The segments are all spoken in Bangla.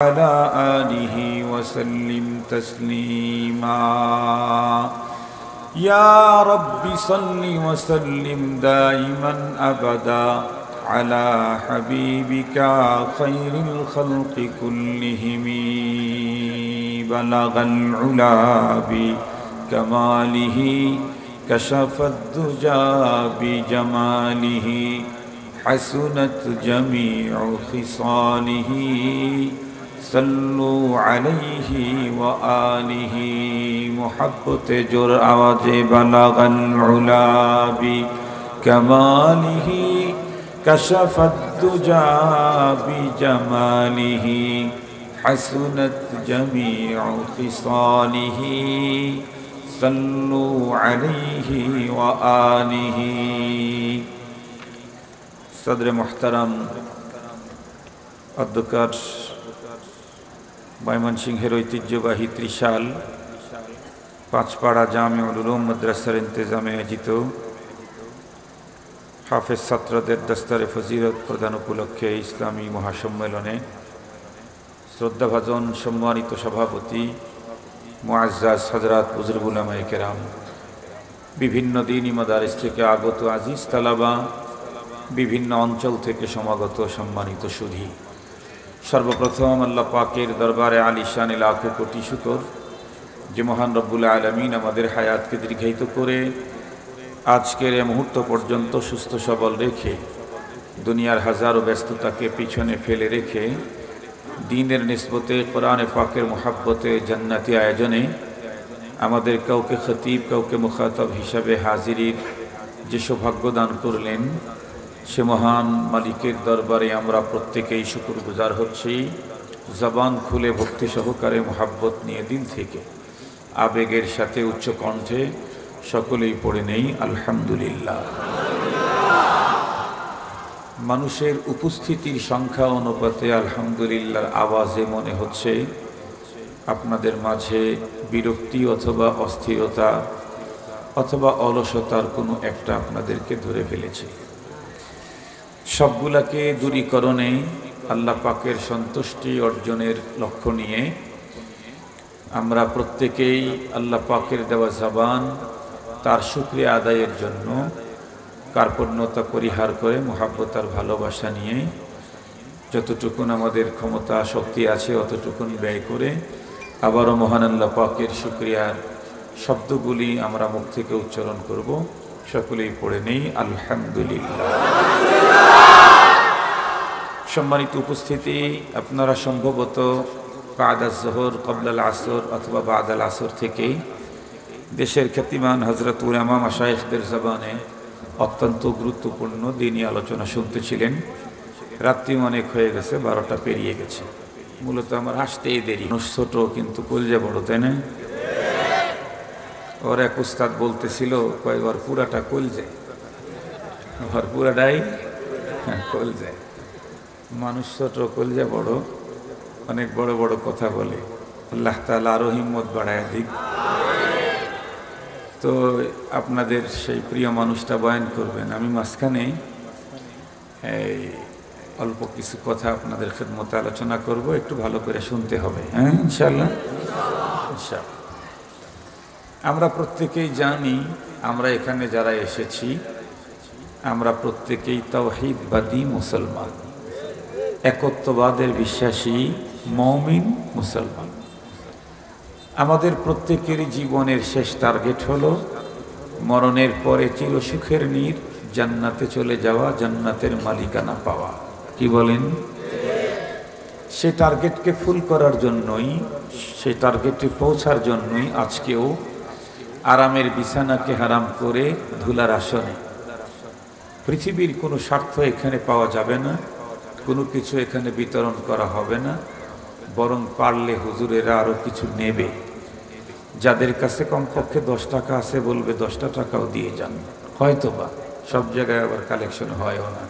على آله وسلم تسليما يا رب صل وسلم دائما أبدا على حبيبك خير الخلق كلهم بلغ العلا بكماله كشف الدجى بجماله حسنت جميع خصاله صلوا عليه وآله محبت جر آواز بلغ العلا بكماله كشف الدجى بجماله حسنت جميع خصاله صلوا عليه وآله सदर मोहतरम अध्यक्ष मयमनसिंहेर ऐतिह्यबाही त्रिशाल पाँचपाड़ा जामे उल उलूम मद्रासार इंतेजामे आयोजित हाफेज छात्रदेर दस्तारे फजिलत प्रदान उपलक्षे इस्लामी महासम्मेलने श्रद्धाभाजन सम्मानित सभापति मुआज्जाज हजरात बुजुर्ग उलामाए केराम विभिन्न दीनी मदारिस थेके आगत आजिज तालाबा विभिन्न अंचल थेके समागत सम्मानित सुधी सर्वप्रथम अल्लाह पाकेर दरबारे आलिशान लाखे कोटी शुकर जे महान रब्बुल आलमीन आमादेर हायातके दीर्घायित करे आजकेर ए मुहूर्त पर्यन्त सुस्थ सबल रेखे दुनियार हजारों व्यस्तताके पिछने फेले रेखे दीनेर निस्बते कुराने पाकेर मोहब्बते जन्नती आयोजने आमादेर काउके खतीब काउके मुखातब हिसाबे हाजिरिर जे सौभाग्य दान करलेन से महान मालिकेर दरबारे आमरा प्रत्येकेई शुक्रगुजार होच्छी जबान खुले भक्ति सहकारे मोहब्बत निये दिल थेके आवेगेर साथे उच्च कण्ठे सकलेई पड़े नेई आलहामदुलिल्लाह। मानुषेर उपस्थितिर संख्या अनुपाते आलहामदुलिल्लाहर आवाजे मने होच्छे आपनादेर माझे बिरक्ति अथवा अस्थिरता अथवा अलसतार कोनो एकटा आपनादेरके धरे फेलेछे। सबगुलाके दूरीकरणे आल्लाह पाकेर सन्तुष्टि अर्जनेर लक्ष्य निये आमरा प्रत्येकेई आल्लाह पाकेर देवा जबान तार शुक्रिया आदायेर जन्य कार्पण्यता परिहार करे मोहब्बत आर भालोबासा निये যতটুকুন আমাদের ক্ষমতা শক্তি আছে অতটুকুন ব্যয় করে আবারও মহান আল্লাহ পাকের শুকরিয়ার শব্দগুলি আমরা মুখ থেকে উচ্চারণ করব। সকলেই পড়ে নেই আলহামদুলিল্লাহ। সম্মানিত উপস্থিতি, আপনারা সম্ভবত বাদাল জোহর কবলাল আসর অথবা বাদাল আসর থেকে দেশের খ্যাতিমান হযরত উলামা মাশায়েখদের জবানে অত্যন্ত গুরুত্বপূর্ণ দ্বীনি আলোচনা শুনতেছিলেন। রাত্রি অনেক হয়ে গেছে, 12টা পেরিয়ে গেছে। মূলত আমার আসতেই দেরি, ছোট কিন্তু কলজা বড়, তাই না? ওর এক উস্তাদ বলতেছিল কয়েকবার পুরাটা কলজে, ঘর পুরাটাই কলজে। মানুষ ছোট কলজা বড়, অনেক বড় বড় কথা বলে। আল্লাহ তাআলা আরো হিম্মত বাড়ায় দিক। তো আপনাদের সেই প্রিয় মানুষটা বয়ান করবেন, আমি মাঝখানে এই অল্প কিছু কথা আপনাদের খিদমতে আলোচনা করব, একটু ভালো করে শুনতে হবে, হ্যাঁ ইনশাআল্লাহ। ইনশাআল্লাহ আমরা প্রত্যেকেই জানি, আমরা এখানে যারা এসেছি আমরা প্রত্যেকেই তাওহীদবাদী মুসলমান, একত্ববাদের বিশ্বাসী মুমিন মুসলমান। আমাদের প্রত্যেকেরই জীবনের শেষ টার্গেট হলো মরণের পরে চিরসুখের নীর জান্নাতে চলে যাওয়া, জান্নাতের মালিকানা পাওয়া। কি বলেন? সে টার্গেটকে ফুল করার জন্যই, সেই টার্গেটে পৌঁছার জন্যই আজকেও আরামের বিছানাকে হারাম করে ধুলার আসনে, পৃথিবীর কোনো স্বার্থ এখানে পাওয়া যাবে না, কোনো কিছু এখানে বিতরণ করা হবে না, বরং পারলে হুজুরেরা আরও কিছু নেবে। যাদের কাছে কমপক্ষে 10 টাকা আছে বলবে 10টা টাকাও দিয়ে যান, হয়তোবা সব জায়গায় আবার কালেকশন হয়ও না।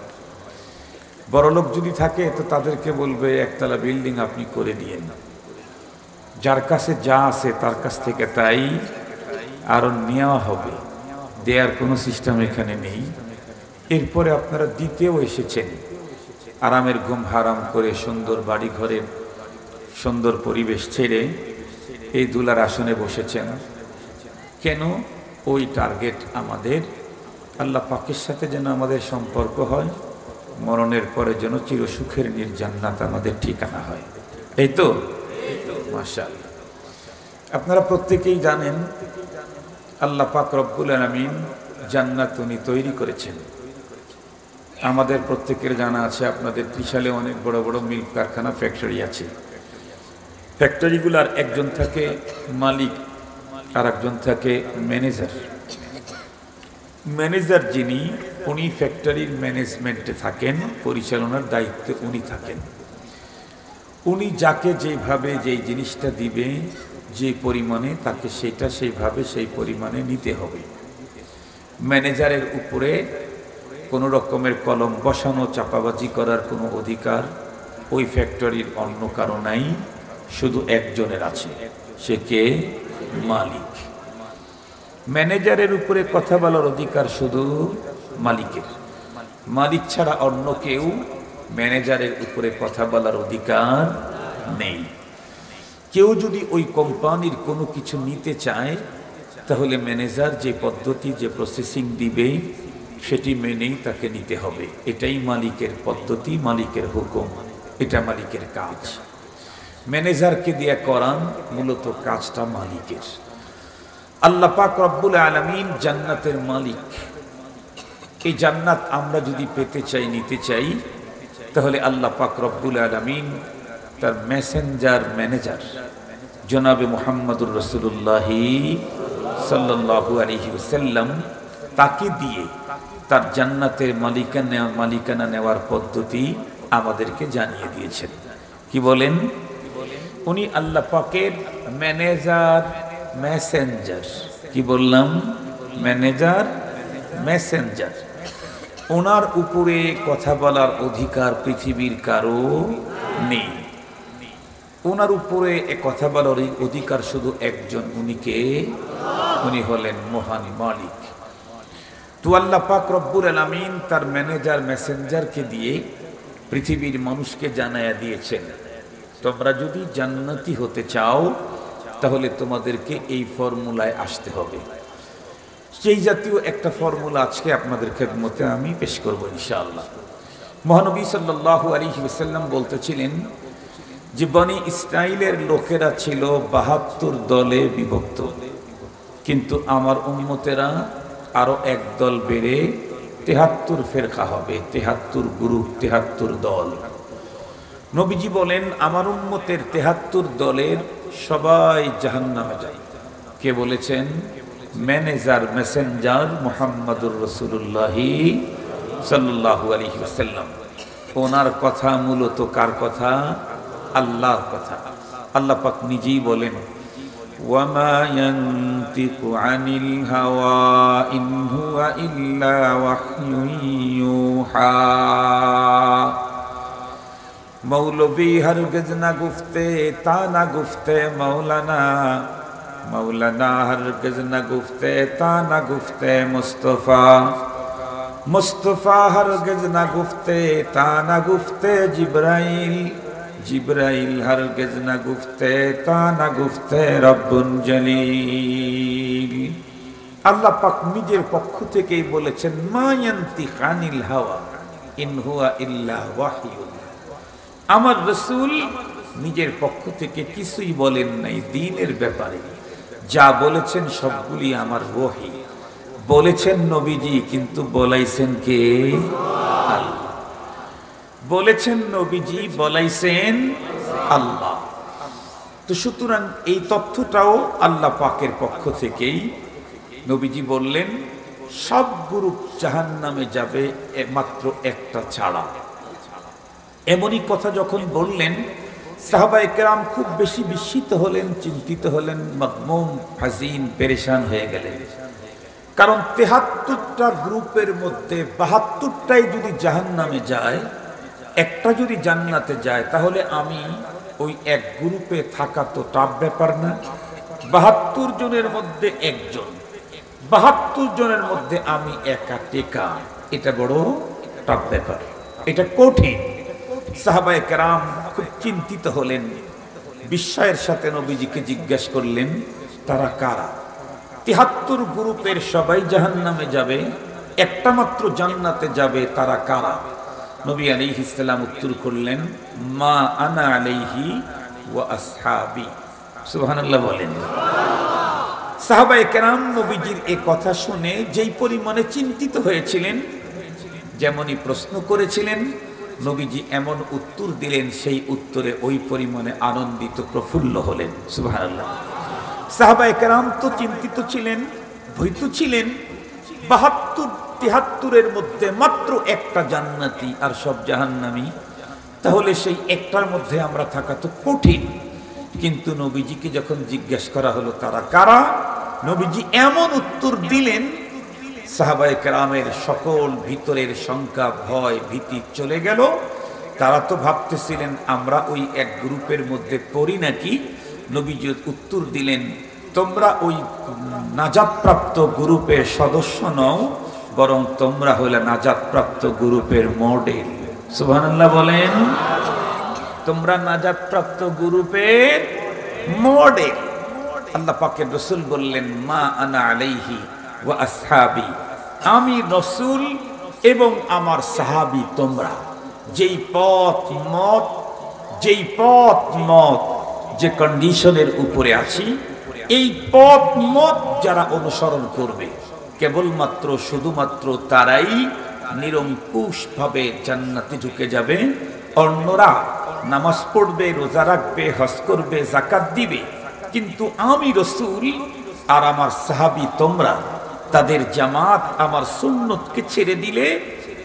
বড়লোক যদি থাকে তো তাদেরকে বলবে একতলা বিল্ডিং আপনি করে দিয়েন। যার কাছে যা আছে তার কাছ থেকে তাই আরও নেওয়া হবে, দেওয়ার কোনো সিস্টেম এখানে নেই। এরপরে আপনারা দ্বিতীয় এসেছেন, আরামের ঘুম হারাম করে সুন্দর বাড়ি ঘরের সুন্দর পরিবেশ ছেড়ে এই দুলার আসনে বসেছেন কেন? ওই টার্গেট আমাদের, আল্লাহ পাকের সাথে যেন আমাদের সম্পর্ক হয়, মরণের পরে যেন চিরসুখের জান্নাত আমাদের ঠিকানা হয়। এই তো মাশাআল্লাহ। আপনারা প্রত্যেকেই জানেন আল্লাহ পাক রব্বুল আলামিন জান্নাত উনি তৈরি করেছেন। আমাদের প্রত্যেকের জানা আছে, আপনাদের ত্রিশালে অনেক বড় বড় মিল্ক কারখানা, ফ্যাক্টরি আছে। ফ্যাক্টরিগুলার একজন থাকে মালিক আর একজন থাকে ম্যানেজার। ম্যানেজার যিনি, উনি ফ্যাক্টরির ম্যানেজমেন্টে থাকেন, পরিচালনার দায়িত্বে উনি থাকেন। উনি যাকে যেভাবে যেই জিনিসটা দিবে, যে পরিমাণে, তাকে সেটা সেইভাবে সেই পরিমাণে নিতে হবে। ম্যানেজারের উপরে কোনো রকমের কলম বসানো, চাপাবাজি করার কোনো অধিকার ওই ফ্যাক্টরির অন্য কারো নাই, শুধু একজনের আছে, সে কে? মালিক। ম্যানেজারের উপরে কথা বলার অধিকার শুধু মালিকের। মালিক ছাড়া অন্য কেউ ম্যানেজারের উপরে কথা বলার অধিকার নেই। কেউ যদি ওই কোম্পানির কোনো কিছু নিতে চায়, তাহলে ম্যানেজার যে পদ্ধতি, যে প্রসেসিং দিবে, সেটি মেনেই তাকে নিতে হবে। এটাই মালিকের পদ্ধতি, মালিকের হুকুম, এটা মালিকের কাজ। ম্যানেজারকে দিয়ে করান মূলত কাজটা মালিকের। আল্লাহ পাক রব্বুল আলামিন জান্নাতের মালিক। এই জান্নাত আমরা যদি পেতে চাই, নিতে চাই, তাহলে আল্লাহ পাক রব্বুল আলামিন তার মেসেঞ্জার, ম্যানেজার জনাবে মুহাম্মদুর রাসূলুল্লাহ সাল্লাল্লাহু আলাইহি ওয়াসাল্লাম, তাকে দিয়ে তার জান্নাতের মালিকানা নেওয়ার পদ্ধতি আমাদেরকে জানিয়ে দিয়েছেন। কি বলেন? উনি আল্লাহ পাকের ম্যানেজার, মেসেঞ্জার। কি বললাম? Manager, Messenger. ওনার উপরে কথা বলার অধিকার পৃথিবীর কারো নেই। ওনার উপরে কথা বলার অধিকার শুধু একজন, উনিকে, উনি হলেন মহান মালিক। তো আল্লাহ পাক রব্বুল আলামিন তার ম্যানেজার, মেসেঞ্জারকে দিয়ে পৃথিবীর মানুষকে জানায়া দিয়েছেন, তোমরা যদি জান্নাতি হতে চাও তাহলে তোমাদেরকে এই ফর্মুলায় আসতে হবে। সেই জাতীয় একটা ফর্মুলা আজকে আপনাদের খেদমতে আমি পেশ করব ইনশাআল্লাহ। মহানবী সাল্লাল্লাহু আলাইহি ওয়াসাল্লাম বলতেছিলেন যে বনি ইসরাইলের লোকেরা ছিল ৭২ দলে বিভক্ত, কিন্তু আমার উম্মতেরা আরো এক দল বেড়ে ৭৩ ফেরকা হবে, ৭৩ গ্রুপ, ৭৩ দল। নবীজি বলেন আমার উম্মতের ৭৩ দলের সবাই জাহান্নামে যায়। কে বলেছেন? ম্যানেজার, মেসেঞ্জার মুহাম্মদুর রাসূলুল্লাহ সাল্লাল্লাহু আলাইহি ওয়াসাল্লাম। ওনার কথা মূলত কার কথা? আল্লাহর কথা। আল্লাহ পাক নিজেই বলেন, ওয়ামা ইয়ানতিকু আনিল হাওয়া ইন হুয়া ইল্লা ওয়াহয়ুন ইউহা। मौलवी हरगिज न गुफ्ते ताना गुफ्ते मौलाना, मौलाना हरगिज न गुफ्ते ताना गुफ्ते मुस्तफ़ा, मुस्तफ़ा हरगिज न गुफ्ते ताना गुफ्ते जिब्राइल, जिब्राइल हरगिज न गुफ्ते ताना गुफ्ते रब्बुल जलील। আল্লাহ পাক নিজের পক্ষ থেকেই বলেছেন, মা ইয়ানতিকু আনিল হাওয়া ইন হুয়া ইল্লা ওয়াহয়ুন। আমার রাসূল নিজের পক্ষ থেকে কিছুই বলেন নাই দ্বীনের ব্যাপারে, যা বলেছেন সবগুলি আমার ওহী। বলেছেন নবীজি, কিন্তু বলাইছেন কে? আল্লাহ। বলেছেন নবীজি, বলাইছেন আল্লাহ। তো সুতরাং এই তথ্যটাও আল্লাহ পাকের পক্ষ থেকেই। নবীজি বললেন সব গ্রুপ জাহান্নামে যাবে মাত্র একটা ছাড়া। এমনই কথা যখন বললেন, সাহাবায়ে কেরাম খুব বেশি বিস্মিত হলেন, চিন্তিত হলেন, মাগমুম, হাজিন, পেরেশান হয়ে গেলেন। কারণ ৭৩টা গ্রুপের মধ্যে ৭২টাই যদি জাহান্নামে যায়, একটা যদি জান্নাতে যায়, তাহলে আমি ওই এক গ্রুপে থাকা তো টাফ ব্যাপার না? ৭২ জনের মধ্যে একজন, ৭২ জনের মধ্যে আমি একা টেকা, এটা বড় টাফ ব্যাপার, এটা কঠিন। সাহাবায়ে কেরাম খুব চিন্তিত হলেন, বিস্ময়ের সাথে নবীজিকে জিজ্ঞেস করলেন, তারা কারা? ৭৩ গ্রুপের সবাই জাহান্নামে যাবে, একটা মাত্র জান্নাতে যাবে, তারা কারা? নবী আলাইহিস সালাম উত্তর করলেন, মা আনা আলাইহি ওয়া আসহাবি। সুবহানাল্লাহ বলেন। সাহাবায়ে কেরাম নবীজির এই কথা শুনে যেই পরিমাণে চিন্তিত হয়েছিলেন, যেমনই প্রশ্ন করেছিলেন, নবীজি এমন উত্তর দিলেন, সেই উত্তরে ওই পরিমাণে আনন্দিত প্রফুল্ল হলেন। সুবহানাল্লাহ। সাহাবায়ে কেরাম তো চিন্তিত ছিলেন, ভীত ছিলেন। ৭২-৭৩-এর মধ্যে মাত্র একটা জান্নাতি আর সব জাহান্নামী, তাহলে সেই একটার মধ্যে আমরা থাকা তো কঠিন। কিন্তু নবীজিকে যখন জিজ্ঞেস করা হলো তারা কারা, নবীজি এমন উত্তর দিলেন, সাহাবায়ে কেরামের সকল ভিতরের শঙ্কা, ভয়, ভীতি চলে গেল। তারা তো ভাবতেছিলেন আমরা ওই এক গ্রুপের মধ্যে পড়ি নাকি। নবীজি উত্তর দিলেন, তোমরা ওই নাজাতপ্রাপ্ত গ্রুপের সদস্য নও, বরং তোমরা হলে নাজাতপ্রাপ্ত গ্রুপের মডেল। সুবহানাল্লাহ বলেন। তোমরা নাজাতপ্রাপ্ত গ্রুপের মডেল। আল্লাহ পাকের রাসূল বললেন, মা আনা আলাইহি ওয়া আসহাবি, আমি রাসূল এবং আমার সাহাবী তোমরা। যেই পথ মত যে কন্ডিশনের উপরে আছি, এই পথ মত যারা অনুসরণ করবে, কেবলমাত্র শুধুমাত্র তারাই নিরঙ্কুশভাবে জান্নাতে ঢুকে যাবে। অন্যরা নামাজ পড়বে, রোজা রাখবে, হজ করবে, যাকাত দিবে, কিন্তু আমি রাসূল আর আমার সাহাবী তোমরা তাদের জামাত, আমার সুন্নতকে ছেড়ে দিলে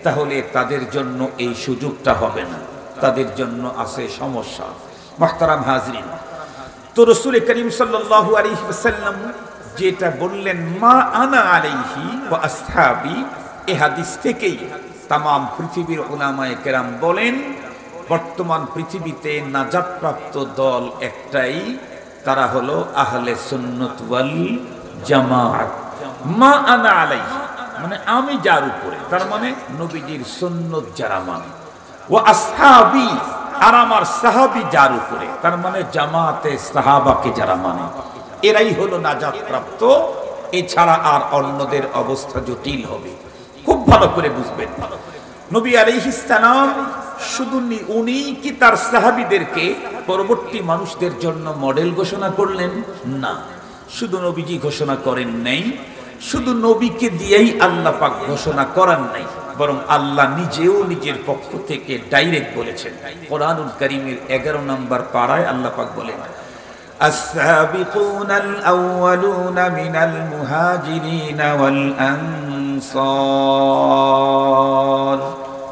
তাহলে তাদের জন্য এই সুযোগটা হবে না, তাদের জন্য আছে সমস্যা। মুহতারাম হাজরিন, তো রাসূল করিম সাল্লাল্লাহু আলাইহি ওয়াসাল্লাম যেটা বললেন, মা আনা আলাইহি ওয়া আসহাবি, এই হাদিস থেকেই তামাম পৃথিবীর উলামায়ে কেরাম বলেন, বর্তমান পৃথিবীতে নাজাতপ্রাপ্ত দল একটাই, তারা হলো আহলে সুন্নাত ওয়াল জামাত। মা আনা আলাইহি মানে আমি যার উপরে, তার মানে নবীজির সুন্নত যারা মানে, ওয়া আসহাবি আর আমার সাহাবী যার উপরে, তার মানে জামাতে সাহাবাকে যারা মানে, এরাই হলো নাজাত প্রাপ্ত। এছাড়া আর অন্যদের অবস্থা জটিল হবে। খুব ভালো করে বুঝবেন, নবী আলাইহিস সালাম শুধু উনি কি তার সাহাবীদেরকে পরবর্তী মানুষদের জন্য মডেল ঘোষণা করলেন? না, শুধু নবীজি ঘোষণা করেন নাই, শুধু নবীকে দিয়েই আল্লাহ পাক ঘোষণা করান নাই, বরং আল্লাহ নিজেও নিজের পক্ষ থেকে ডাইরেক্ট বলেছেন। কোরআনুল কারীমের 11 নম্বর পারায় আল্লাহ পাক বলেন, আস-সাবিকুনাল আউয়ালুনা মিনাল মুহাজিরিনা ওয়াল আনসার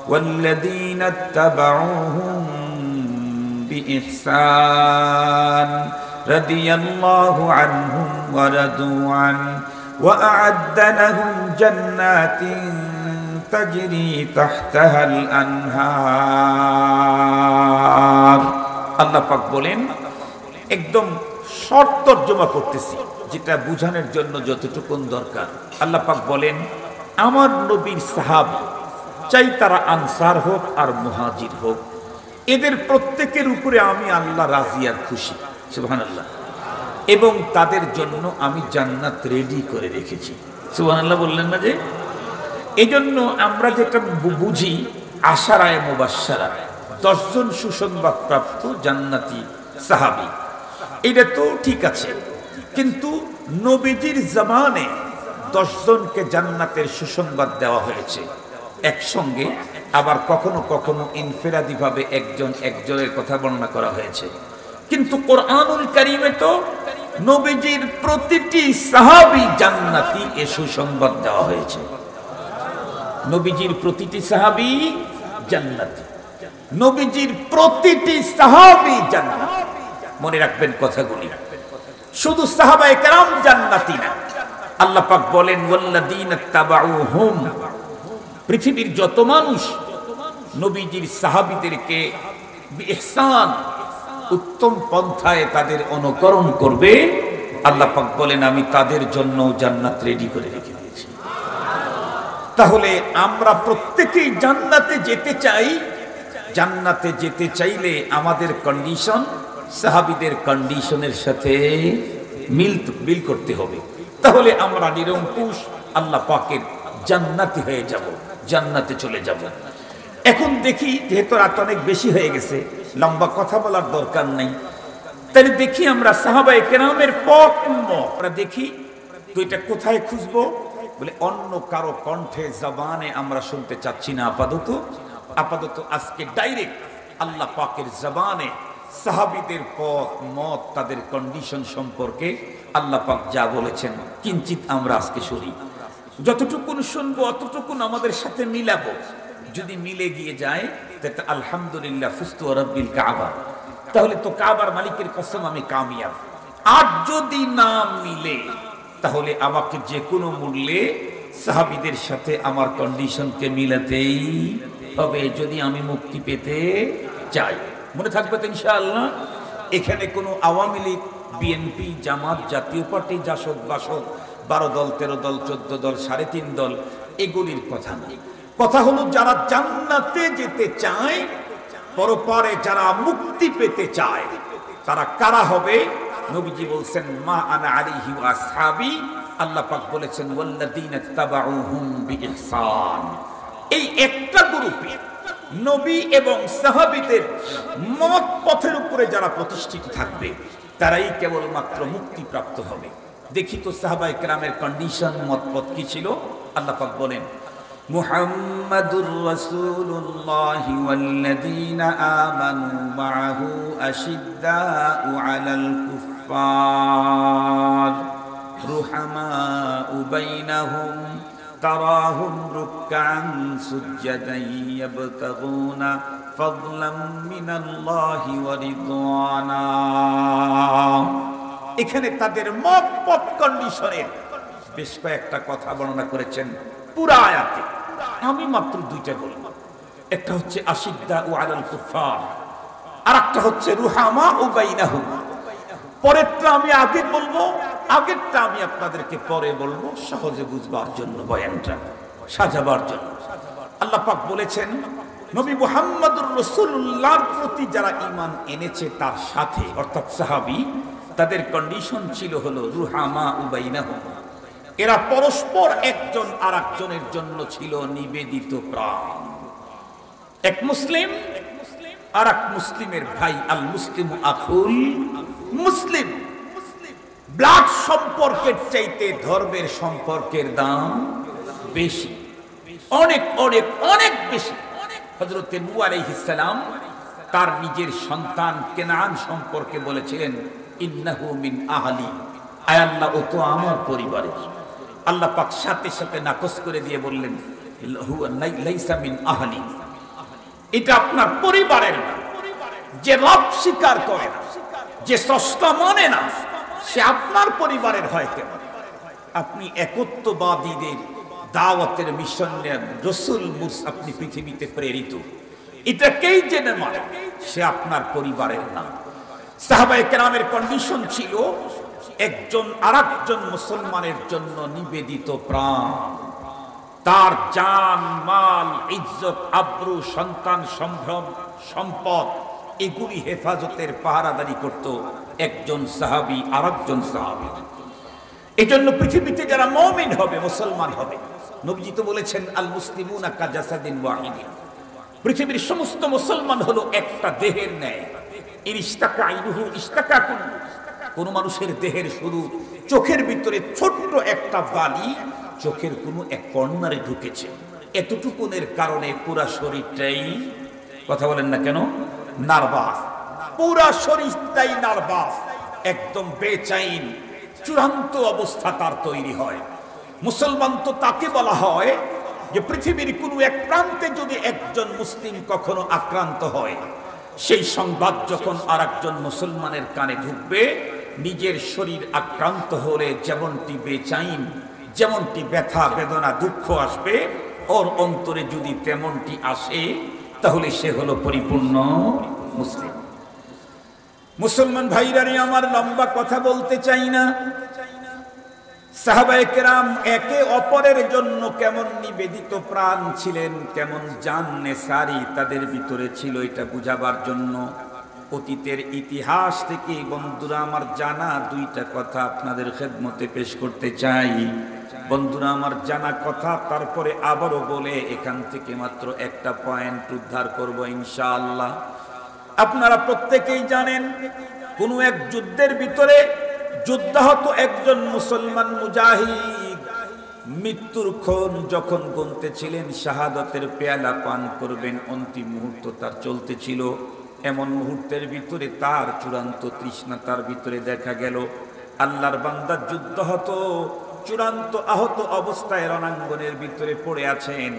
ওয়াল্লাযীনা ইত্তাবাউহুম বিইহসান রাদিয়াল্লাহু আনহুম ওয়া রাদু আন وأعد لهم جنات تجري تحتها الأنهار। আল্লাহ পাক বলেন, একদম শর্ট তরজমা করতেছি, যেটা বুঝানোর জন্য যতটুকু দরকার। আল্লাহ পাক বলেন, আমার নবীর সাহাবী, চাই তারা আনসার হোক আর মুহাজির হোক, এদের প্রত্যেকের উপরে আমি আল্লাহ রাজি আর খুশি। সুবহানাল্লাহ। এবং তাদের জন্য আমি জান্নাত রেডি করে রেখেছি। সুবহানাল্লাহ বললেন না যে? এজন্য আমরা যেটা বুঝি আশারায়ে মুবাশশারা, 10 জন সুসংবাদ প্রাপ্ত জান্নাতি সাহাবী, এটা তো ঠিক আছে, কিন্তু নবীজির জামানে 10 জনকে জান্নাতের সুসংবাদ দেওয়া হয়েছে একসঙ্গে, আবার কখনো কখনো ইনফিরাদিভাবে একজন একজনের কথা বর্ণনা করা হয়েছে। কিন্তু কোরআনুল কারীমে তো নবীজির প্রতিটি সাহাবী জান্নাতি এ সুসংবাদ দেওয়া হয়েছে। নবীজির প্রতিটি সাহাবী জান্নাতি, নবীজির প্রতিটি সাহাবী জান্নাতি। মনে রাখবেন কথাগুলি, শুধু সাহাবায়ে কেরাম জান্নাতি না। আল্লাহ পাক বলেন, ওয়াল্লাযীনা তাবাউহুম, পৃথিবীর যত মানুষ নবীজির সাহাবীদেরকে বিইহসান, উত্তম পন্থায় তাদের অনুকরণ করবে, আল্লাহ পাক বলেন আমি তাদের জন্য জান্নাত রেডি করে রেখে দিয়েছি। তাহলে আমরা প্রত্যেকেই জান্নাতে যেতে চাই। জান্নাতে যেতে চাইলে আমাদের কন্ডিশন, সাহাবীদের কন্ডিশনের সাথে মিল করতে হবে, তাহলে আমরা নিরঙ্কুশ আল্লাহ পাকের জান্নাতি হয়ে যাব, জান্নাতে চলে যাব। এখন দেখি, যেহেতু রাত অনেক বেশি হয়ে গেছে, লম্বা কথা বলার দরকার নেই, তাহলে দেখি আমরা সাহাবায়ে কেরামের পথ আমরা দেখি দুইটা কোথায় খুঁজবো, বলে অন্য কারো কণ্ঠে জবানে আমরা শুনতে চাচ্ছি না। আপাতত আজকে ডাইরেক্ট আল্লাহ পাকের জবানে সাহাবীদের পথ মত, তাদের কন্ডিশন সম্পর্কে আল্লাহ পাক যা বলেছেন কিঞ্চিত আমরা আজকে শুনি। যতটুকুন শুনবো অতটুকুন আমাদের সাথে মিলাবো। যদি মিলে গিয়ে যায় তাহলে আলহামদুলিল্লাহ, ফুস্তু রাব্বিল কাবা, তাহলে তো কাবার মালিকের কসম আমি কামিয়াব। আর যদি না মিলে তাহলে আমাকে যে কোনো মূল্যে সাহাবীদের সাথে আমার কন্ডিশনকে মিলাতেই হবে, যদি আমি মুক্তি পেতে চাই। মনে থাকবে তো ইনশাআল্লাহ। এখানে কোনো আওয়ামী লীগ, বিএনপি, জামাত, জাতীয় পার্টি, জাসদ বাসদ, 12 দল, 13 দল, 14 দল, 3.5 দল, এগুলির কথা না। কথা হলো যারা জান্নাতে যেতে চায়, পরপারে যারা মুক্তি পেতে চায়, তারা কারা হবে? নবীজি বলছেন মা আনা আলাইহি ওয়া আসহাবি, আল্লাহ পাক বলেছেন ওয়াল্লাযীনা তাবাউহুম বিইহসান। এই একটা গ্রুপে নবী এবং সাহাবীদের মত পথের উপরে যারা প্রতিষ্ঠিত থাকবে, তারাই কেবলমাত্র মুক্তিপ্রাপ্ত হবে। দেখি তো সাহাবায়ে কেরামের কন্ডিশন, মত পথ কি ছিল। আল্লাহ পাক বলেন মুহাম্মাদুর রাসূলুল্লাহি ওয়াল্লাযীনা আমানু মাআহু আশিদ্দাউ আলাল কুফফার রুহামাউ বাইনাহুম তারাহুম রুকআন সুজদান ইয়াবতাগুনা ফাদলাম মিনাল্লাহি ওয়া রিদওয়ানা। এখানে তাদের মত পথ কন্ডিশনের বেশ কয়েকটা কথা বর্ণনা করেছেন পুরা আয়াতে। আমি মাত্র দুইটা বলবো। একটা হচ্ছে আশিদ্দাউ আলাল কুফফার, আর একটা হচ্ছে রুহামাউ বাইনাহুম। পরেরটা আমি আগে বলবো, আগেরটা আমি আপনাদেরকে পরে বলবো, সহজে বুঝবার জন্য, বয়ানটা সাজাবার জন্য। আল্লাহ পাক বলেছেন নবী মুহাম্মদুর রাসূলুল্লাহর প্রতি যারা ঈমান এনেছে তার সাথে, অর্থাৎ সাহাবী, তাদের কন্ডিশন ছিল হলো রুহামাউ বাইনাহুম। এরা পরস্পর একজন আরেকজনের জন্য ছিল নিবেদিত প্রাণ। এক মুসলিম আর এক মুসলিমের ভাই। আল মুসলিমু আখুল মুসলিম। ব্লাড সম্পর্কের চাইতে ধর্মের সম্পর্কের দাম বেশি, অনেক অনেক অনেক বেশি। হযরত নূহ আলাইহিস সালাম তার নিজের সন্তান কেনান সম্পর্কে বলেছিলেন ইন্নাহু মিন আহলি, আয় আল্লাহ ও তো আমার পরিবারের। আল্লাহ পাক সাথে সাথে নাকচ করে দিয়ে বললেন লাইসা মিন আহলি, এটা আপনার পরিবারের না। যে রব স্বীকার করে না, যে স্রষ্টা মানে না, সে আপনার পরিবারের হয় কেন? আপনি একত্ববাদীদের দাওয়াতের মিশন রাসূল আপনি পৃথিবীতে প্রেরিত, এটাকেই জেনে মানে সে আপনার পরিবারের না। সাহাবায়ে কেরামের কন্ডিশন ছিল একজন আরেকজন মুসলমানের জন্য নিবেদিত প্রাণ। তার জান, মাল, ইজ্জত, আব্রু, সন্তান, সম্ভ্রম, সম্পদ, এগুলি হেফাজতের পাহারাদারি করত একজন সাহাবী আরেকজন সাহাবী। এজন্য পৃথিবীতে যারা মুমিন হবে, মুসলমান হবে, নবীজি তো বলেছেন আল মুসলিমুনা কাজাসাদিন ওয়াহিদিন। পৃথিবীর সমস্ত মুসলমান হলো একটা দেহের ন্যায়। ইস্তাকা আইনুহু ইস্তাকা কুল্লু। কোন মানুষের দেহের শুরু চোখের ভিতরে ছোট্ট একটা বালি চোখের কোনো এক কর্নারে ঢুকেছে, এতটুকুনের কারণে পুরা শরীরটাই, কথা বলেন না কেন, নার্ভাস। পুরা শরীরটাই নার্ভাস, একদম বেচাইন, চূড়ান্ত অবস্থা তার তৈরি হয়। মুসলমান তো তাকে বলা হয় যে পৃথিবীর কোনো এক প্রান্তে যদি একজন মুসলিম কখনো আক্রান্ত হয়, সেই সংবাদ যখন আরেকজন মুসলমানের কানে ঢুকবে, নিজের শরীর আক্রান্ত হলে যেমনটি বেচাইন, যেমনটি ব্যথা বেদনা দুঃখ আসবে, ওর অন্তরে যদি তেমনটি আসে, তাহলে সে হলো পরিপূর্ণ মুসলিম। মুসলমান ভাইরানি আমার, লম্বা কথা বলতে চাই না। সাহাবায়ে কেরাম একে অপরের জন্য কেমন নিবেদিত প্রাণ ছিলেন, কেমন জান নেসারি তাদের ভিতরে ছিল, এটা বুঝাবার জন্য অতীতের ইতিহাস থেকে বন্ধুরা আমার জানা দুইটা কথা আপনাদের খেদমতে পেশ করতে চাই। বন্ধুরা আমার জানা কথা তারপরে আবারও বলে এখান থেকে মাত্র একটা পয়েন্ট উদ্ধার করব ইনশাআল্লাহ। আপনারা প্রত্যেকেই জানেন কোন এক যুদ্ধের ভিতরে যুদ্ধাহত একজন মুসলমান মুজাহিদ মৃত্যুর ক্ষণ যখন গুনতেছিলেন, শাহাদাতের পেয়ালা পান করবেন, অন্তিম মুহূর্ত তার চলতেছিল। এমন মুহূর্তের ভিতরে তার চূড়ান্ত তৃষ্ণা তার ভিতরে দেখা গেল। আল্লাহর বান্দা যুদ্ধাহত চূড়ান্ত আহত অবস্থায় রণাঙ্গনের ভিতরে পড়ে আছেন।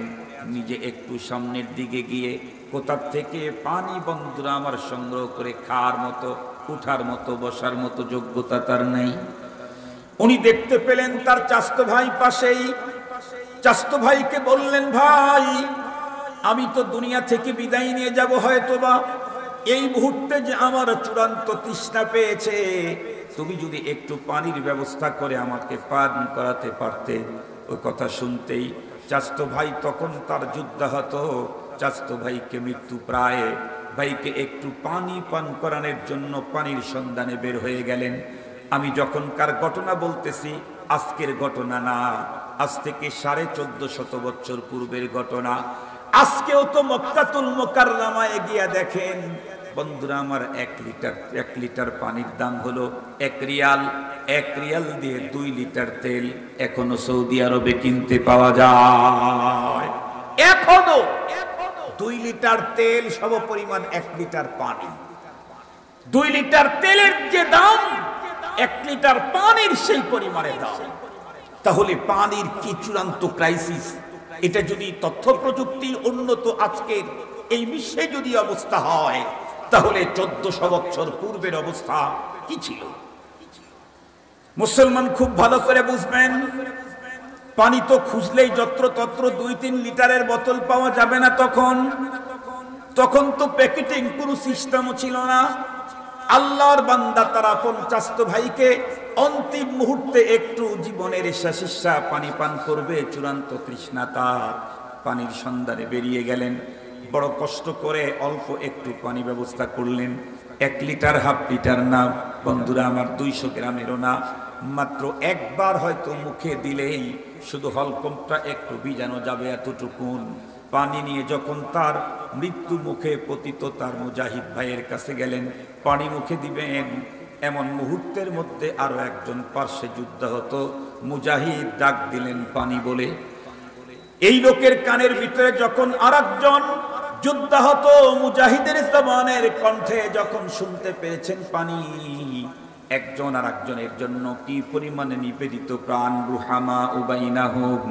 নিজে একটু সামনের দিকে গিয়ে কোথার থেকে পানি বন্ধুরা আমার সংগ্রহ করে খাওয়ার মতো, উঠার মতো, বসার মতো যোগ্যতা তার নেই। উনি দেখতে পেলেন তার চাচতো ভাই পাশেই। চাচতো ভাইকে বললেন, ভাই আমি তো দুনিয়া থেকে বিদায় নিয়ে যাব, হয়তোবা এই মুহূর্তে যে আমার চূড়ান্ত তৃষ্ণা পেয়েছে, তুমি যদি একটু পানির ব্যবস্থা করে আমাকে পান করাতে পারতে। ওই কথা শুনতেই চাচতো ভাই তখন তার যুদ্ধাহত চাচতো ভাইকে মৃত্যু প্রায়, ভাইকে একটু পানি পান করানোর জন্য পানির সন্ধানে বের হয়ে গেলেন। আমি যখনকার ঘটনা বলতেছি আজকের ঘটনা না, আজ থেকে 1450 বছর পূর্বের ঘটনা। আজকেও তো মক্কাতুল মুকাররমায় গিয়া দেখেন বন্ধুরা আমার 1 লিটার পানির দাম হলো 1 রিয়াল। 1 রিয়াল দিয়ে 2 লিটার তেল এখনো সৌদি আরবে কিনতে পাওয়া যায়। এখনো 2 লিটার তেল সম পরিমাণ 1 লিটার পানি। 2 লিটার তেলের যে দাম 1 লিটার পানির সেই পরিমাণে দাম। তাহলে পানির কি চূড়ান্ত ক্রাইসিস! এটা যদি তথ্য প্রযুক্তির উন্নত আজকের এই বিশ্বে যদি অবস্থা হয়, তাহলে 1400 বছর পূর্বের অবস্থা কি ছিল? মুসলমান খুব ভালো করে বুঝবেন, পানি তো খুঁজলেই যত্রতত্র 2-3 লিটারের বোতল পাওয়া যাবে না। তখন তো প্যাকেটিং কোনো সিস্টেমও ছিল না। আল্লাহর বান্দা তার আপন চাচতো ভাইকে অন্তিম মুহূর্তে একটু জীবনের শেষিচ্ছা পানি পান করবে, চূড়ান্ত তৃষ্ণা তার, পানির সন্ধানে বেরিয়ে গেলেন। বড় কষ্ট করে অল্প একটু পানি ব্যবস্থা করলেন। 1 লিটার, হাফ লিটার না বন্ধুরা আমার, 200 গ্রামেরও না, মাত্র একবার হয়তো মুখে দিলেই শুধু হলকমটা একটু ভিজানো যাবে এতটুকুন পানি নিয়ে যখন তার মৃত্যু মুখে পতিত তার মুজাহিদ ভাইয়ের কাছে গেলেন, পানি মুখে দিবেন, এমন মুহূর্তের মধ্যে আরো একজন পার্শ্বে যুদ্ধাহত মুজাহিদ ডাক দিলেন পানি বলে। এই লোকের কানের ভিতরে যখন আরেকজন যুদ্ধাহত মুজাহিদের জবানের কণ্ঠে যখন শুনতে পেরেছেন পানি, একজন আর একজনের জন্য কি পরিমাণে নিবেদিত প্রাণ, রুহামা উবাইনাহুম।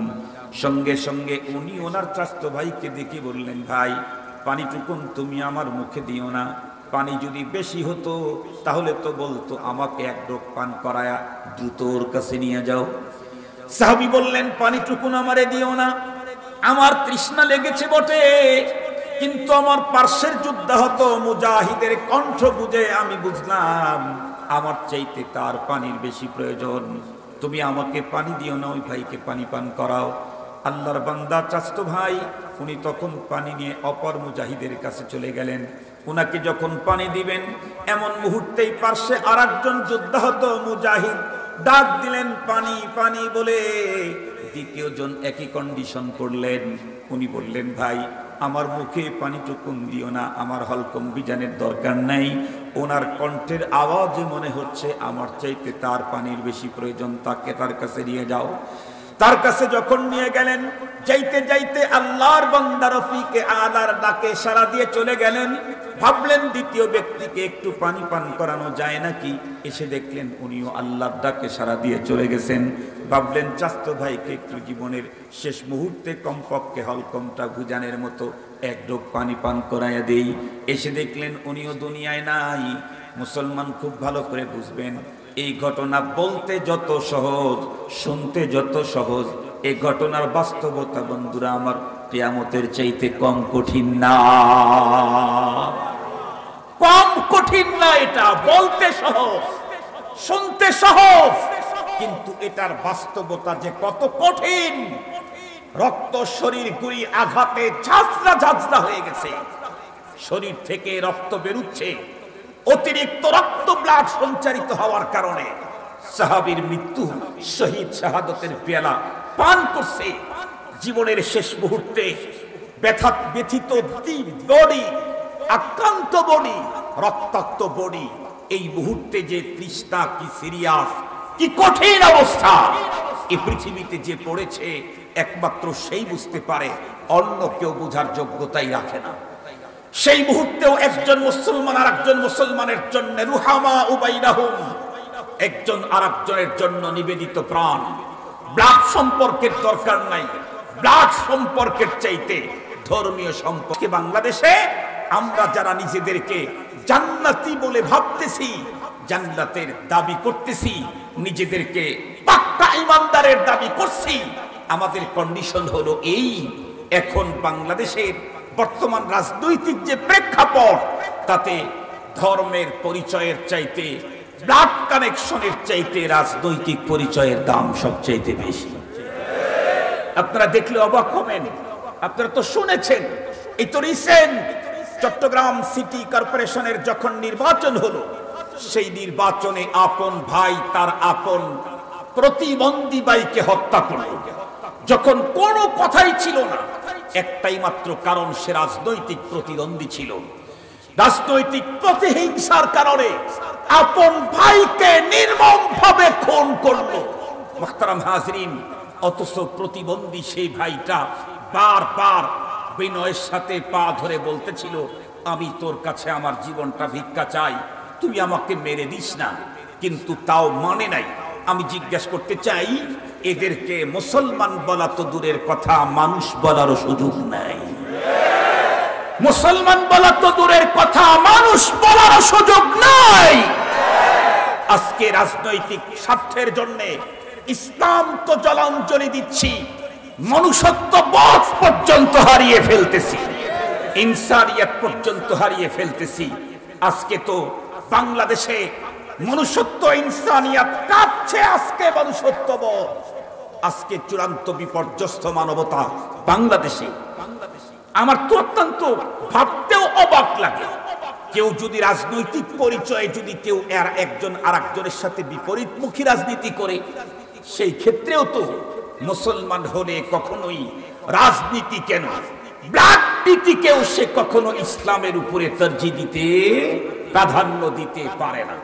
সঙ্গে সঙ্গে উনি ওনার চাচতো ভাইকে দেখে বললেন, ভাই পানিটুকুন তুমি আমার মুখে দিও না, পানি যদি বেশি হতো তাহলে তো বলতো আমাকে 1 ঢোক পান করায়া দ্রুত ওর কাছে নিয়ে যাও। সাহাবী বললেন, পানিটুকুন আমারে দিও না, আমার তৃষ্ণা লেগেছে বটে, কিন্তু আমার পার্শ্বের যুদ্ধাহত মুজাহিদের কণ্ঠ বুঝে আমি বুঝলাম আমার চাইতে তার পানির বেশি প্রয়োজন, তুমি আমাকে পানি দিও না, ওই ভাইকে পানি পান করাও। আল্লাহর বান্দা চাচতো ভাই উনি তখন পানি নিয়ে অপর মুজাহিদের কাছে চলে গেলেন। উনাকে যখন পানি দিবেন এমন মুহূর্তেই পার্শ্বে আরেকজন যুদ্ধাহত মুজাহিদ ডাক দিলেন পানি পানি বলে। দ্বিতীয় জন একই কন্ডিশন করলেন। উনি বললেন, ভাই আমার মুখে পানিটুকুন দিও না, আমার হলকম বিজানের দরকার নাই। ওনার কণ্ঠের আওয়াজে মনে হচ্ছে আমার চাইতে তার পানির বেশি প্রয়োজন, তাকে তার কাছে নিয়ে যাও। তার কাছে যখন নিয়ে গেলেন, যাইতে যাইতে আল্লাহর বান্দা রফিকে আলার ডাকে সাড়া দিয়ে চলে গেলেন। ভাবলেন দ্বিতীয় ব্যক্তিকে একটু পানি পান করানো যায় নাকি, এসে দেখলেন উনিও আল্লাহর ডাকে সাড়া দিয়ে চলে গেছেন। ভাবলেন চাচতো ভাইকে একটু জীবনের শেষ মুহূর্তে কমপক্ষে হলকমটা বুঝানোর মতো 1 ঢোক পানি পান করাইয়া দেই। এসে দেখলেন উনিও দুনিয়ায় নাই। মুসলমান খুব ভালো করে বুঝবেন, এই ঘটনা বলতে যত সহজ, শুনতে যত সহজ, এই ঘটনার বাস্তবতা বন্ধুরা আমার কিয়ামতের চাইতে কম কঠিন না, কম কঠিন না। এটা বলতে সহজ, শুনতে সহজ, কিন্তু এটার বাস্তবতা যে কত কঠিন। রক্ত শরীর গুড়ি আঘাতে ঝাঁঝরা ঝাঁঝরা হয়ে গেছে, শরীর থেকে রক্ত বেরুচ্ছে, অতিরিক্ত রক্ত ব্লাড সঞ্চারিত হওয়ার কারণে সাহাবীর মৃত্যু, শহীদ শাহাদতের পেয়ালা পান করছে। জীবনের শেষ মুহূর্তে ব্যথিত বডি, আক্রান্ত বডি, রক্তাক্ত বডি, এই মুহূর্তে যে তৃষ্ণা, কি সিরিয়াস, কি কঠিন অবস্থা এই পৃথিবীতে যে পড়েছে একমাত্র সেই বুঝতে পারে, অন্য কেউ বোঝার যোগ্যতাই রাখে না। সেই মুহূর্তেও একজন মুসলমান আর একজন মুসলমানের জন্য রুহামা উবাইনাহুম, একজন আর একজনের জন্য নিবেদিত প্রাণ। ব্লাড সম্পর্কের দরকার নাই, ব্লাড সম্পর্কের চাইতে ধর্মীয় সম্পর্কে বাংলাদেশে আমরা যারা নিজেদেরকে জান্নাতি বলে ভাবতেছি, জান্নাতের দাবি করতেছি, নিজেদেরকে পাক্কা ইমানদারের দাবি করছি, আমাদের কন্ডিশন হলো এই, এখন বাংলাদেশের বর্তমান রাজনৈতিক যে প্রেক্ষাপট, তাতে ধর্মের পরিচয়ের চাইতে, ব্লাড কানেকশনের চাইতে রাজনৈতিক পরিচয়ের দাম সবচাইতে বেশি। আপনারা দেখলে অবাক হবেন। আপনারা তো শুনেছেন, এই তো রিসেন্ট চট্টগ্রাম সিটি কর্পোরেশনের যখন নির্বাচন হলো, সেই নির্বাচনে আপন ভাই তার আপন প্রতিবন্ধী ভাইকে হত্যা করল, যখন কোনো কথাই ছিল না, একটাই মাত্র কারণ, সে রাজনৈতিক প্রতিদ্বন্দ্বী ছিল। রাজনৈতিক প্রতিহিংসার কারণে আপন ভাইকে নির্মমভাবে খুন করল। মুহতারাম হাজরিন, অথচ প্রতিবন্ধী সেই ভাইটা বারবার বিনয়ের সাথে পা ধরে বলতেছিল, আমি তোর কাছে আমার জীবনটা ভিক্ষা চাই, তুই আমাকে মেরে দিস না, কিন্তু তাও মানে নাই। আমি জিজ্ঞাসা করতে চাই, এদেরকে মুসলমান বলা তো দূরের কথা, মানুষ বলারও সুযোগ নাই। মুসলমান বলা তো দূরের কথা, মানুষ বলারও সুযোগ নাই। আজকে রাজনৈতিক স্বার্থের জন্য ইসলাম তো জলাঞ্জলি দিচ্ছি, মনুষ্যত্ব বোধ পর্যন্ত হারিয়ে ফেলতেছি, ইনসানিয়ত পর্যন্ত হারিয়ে ফেলতেছি। আজকে তো বাংলাদেশে মনুষ্যত্ব, ইনসানিয়ত কাঁপছে, আজকে মনুষ্যত্ব বোধ, আজকে চূড়ান্ত বিপর্যস্ত মানবতা বাংলাদেশে। আমার তো অত্যন্ত ভাবতেও অবাক লাগে, কেউ যদি রাজনৈতিক পরিচয়ে যদি কেউ একজন আর একজনের সাথে বিপরীতমুখী রাজনীতি করে, সেই ক্ষেত্রেও তো মুসলমান হলে কখনোই রাজনীতি কেন, ব্লাড নীতিকেও সে কখনো ইসলামের উপরে তরজিহ দিতে, প্রাধান্য দিতে পারে না।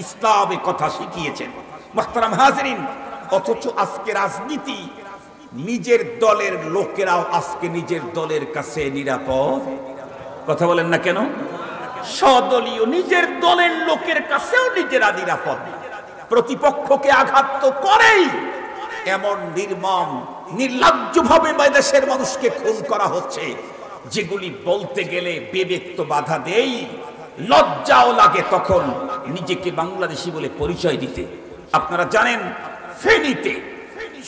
ইসলামে কথা শিখিয়েছেন মুহতারাম হাজরিন। অথচ আজকে রাজনীতি, নিজের দলের লোকেরাও আজকে নিজের দলের কাছে নিরাপদ। কথা বলেন না কেন? স্বদলীয় নিজের দলের লোকের কাছেও নিজেরা নিরাপদ। প্রতিপক্ষকে আঘাত তো করেই, এমন নির্মম নির্লজ্জভাবে দেশের মানুষকে খুন করা হচ্ছে, যেগুলি বলতে গেলে বিবেক তো বাধা দেই, লজ্জাও লাগে তখন নিজেকে বাংলাদেশি বলে পরিচয় দিতে। আপনারা জানেন, ফেনীতে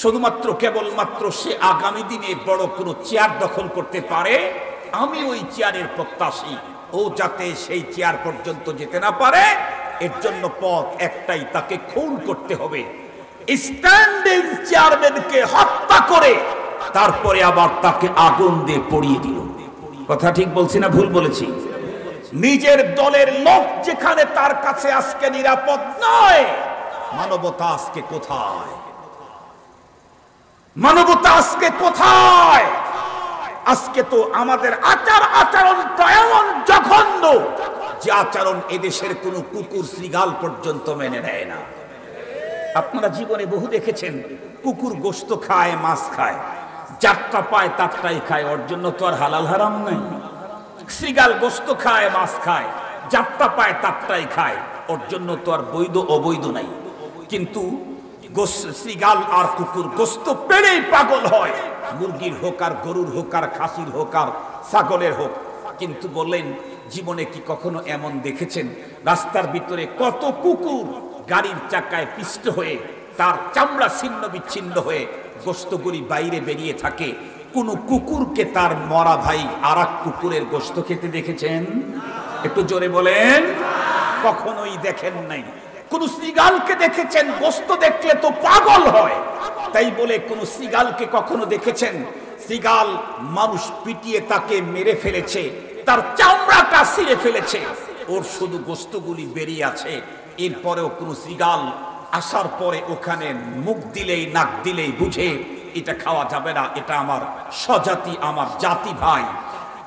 শুধুমাত্র কেবলমাত্র সে আগামী দিনে বড় কোনো চেয়ার দখল করতে পারে, আমি ওই চেয়ারের প্রত্যাশী, ও যাতে সেই চেয়ার পর্যন্ত যেতে না পারে, এর জন্য পথ একটাই, তাকে খুন করতে হবে। স্ট্যান্ডিং চেয়ারম্যানকে হত্যা করে তারপরে আবার তাকে আগুন দিয়ে পড়িয়ে দিল। কথা ঠিক বলছি না ভুল বলেছি? নিজের দলের লোক যেখানে তার কাছে আজকে নিরাপদ নয়, মানবতা আজকে কোথায়? মানবতা আজকে কোথায়? আজকে তো আমাদের আচরণটা এমন জঘন্য, যে আচরণ এদেশের কোনো কুকুর শ্রীগাল পর্যন্ত মেনে নেয় না। আপনারা জীবনে বহু দেখেছেন, কুকুর গোশত খায়, মাছ খায়, যারটা পায় তারটাই খায়, ওর জন্য তো আর হালাল হারাম নাই। শ্রীগাল গোশত খায়, মাছ খায়, যারটা পায় তারটাই খায়, ওর জন্য তো আর বৈধ অবৈধ নাই। কিন্তু শ্রীগাল আর কুকুর গোশত পেলেই পাগল হয়, মুরগির হোক আর গরুর হোক আর খাসির হোক আর ছাগলের হোক। কিন্তু বললেন, জীবনে কি কখনো এমন দেখেছেন, রাস্তার ভিতরে কত কুকুর গাড়ির চাকায় পিষ্ট হয়ে তার চামড়া ছিন্ন বিচ্ছিন্ন হয়ে গোশতগুলি বাইরে বেরিয়ে থাকে, কোন কুকুরকে তার মরা ভাই আর এক কুকুরের গোশত খেতে দেখেছেন? একটু জোরে বলেন। কখনোই দেখেন নাই। কোন শ্রীগালকে দেখেছেন? গোশত দেখলে তো পাগল হয়, তাই বলে কোন শ্রীগালকে কখনো দেখেছেন? শ্রীগাল মানুষ পিটিয়ে তাকে মেরে ফেলেছে, তার চামড়াটা ছিঁড়ে ফেলেছে, ওর শুধু গোস্তগুলি বেরিয়ে আছে, এরপরেও কোনো শ্রীগাল আসার পরে ওখানে মুখ দিলেই নাক দিলেই বুঝে এটা খাওয়া যাবে না, এটা আমার স্বজাতি, আমার জাতি ভাই।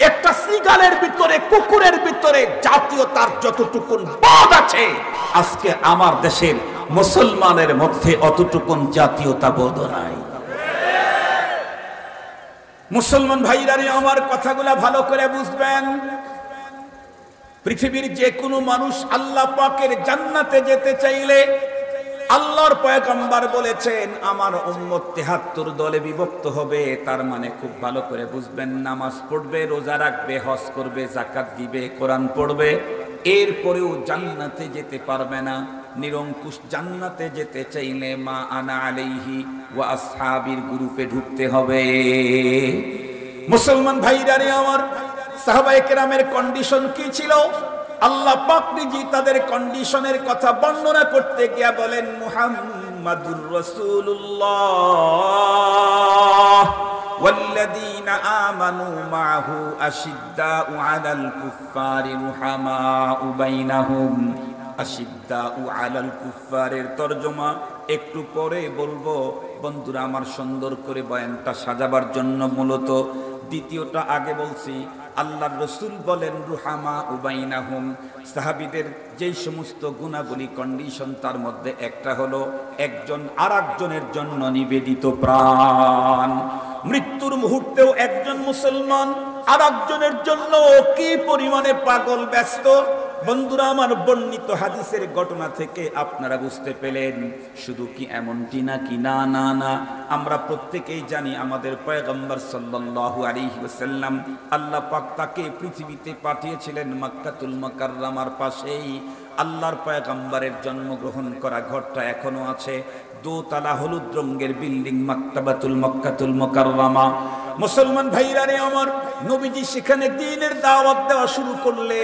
একটা শ্রীগালের ভিতরে, কুকুরের ভিতরে জাতীয়তার যতটুকুন বোধ আছে, আজকে আমার দেশের মুসলমানের মধ্যে অতটুকুন জাতীয়তা বোধ নাই। মুসলমান ভাইরা আমার কথাগুলা ভালো করে বুঝবেন। পৃথিবীর যে কোনো মানুষ আল্লাহ পাকের জান্নাতে যেতে চাইলে আল্লাহর পয়গম্বর বলেছেন আমার উম্মত ৭৩ দলে বিভক্ত হবে। তার মানে খুব ভালো করে বুঝবেন, নামাজ পড়বে, রোজা রাখবে, হজ করবে, যাকাত দিবে, কোরআন পড়বে, এরপরেও জান্নাতে যেতে পারবে না। নিরঙ্কুশ জান্নাতে যেতে চাইলে মা আনা আলাইহি ওয়া আসহাবির গ্রুপে ঢুকতে হবে। মুসলমান ভাইরা আমার, সাহাবায়ে কেরামের কন্ডিশন কি ছিল? আল্লাহ পাক নিজে তাদের কন্ডিশনের কথা বর্ণনা করতে গিয়ে বলেন মুহাম্মাদুর রাসূলুল্লাহ ওয়াল্লাযীনা আমানু মাআহু আশিদ্দাউ আলাল কুফফারি রুহামাউ বাইনাহুম। আশিদ্দাউ আলাল কুফফারের তরজমা একটু পরে বলবো বন্ধুরা আমার, সুন্দর করে বয়ানটা সাজাবার জন্য মূলত। দ্বিতীয়টা আগে বলছি। আল্লাহর রাসূল বলেন রুহামা উবাইনাহুম, সাহাবীদের যেই সমস্ত গুণাবলী কন্ডিশন, তার মধ্যে একটা হলো একজন আরেকজনের জন্য নিবেদিত প্রাণ। মৃত্যুর মুহূর্তেও একজন মুসলমান আরেকজনের জন্য কি পরিমাণে পাগল ব্যস্ত। বন্ধুরা আমার, বর্ণিত হাদিসের ঘটনা থেকে আপনারা বুঝতে পেলেন শুধু কি এমনটি নাকি? না না না, আমরা প্রত্যেকেই জানি আমাদের পয়গম্বর সাল্লাল্লাহু আলাইহি ওয়াসাল্লাম আল্লাহ পাক তাকে পৃথিবীতে পাঠিয়েছিলেন মক্কাতুল মুকাররমার পাশেই। আল্লাহর পয়গম্বরের জন্মগ্রহণ করা ঘরটা এখনো আছে, দোতলা হলুদ রঙের বিল্ডিং, মাকতাবাতুল মক্কাতুল মুকাররমা। মুসলমান ভাইরা আমার, নবীজি সেখানে দ্বীনের দাওয়াত দেওয়া শুরু করলে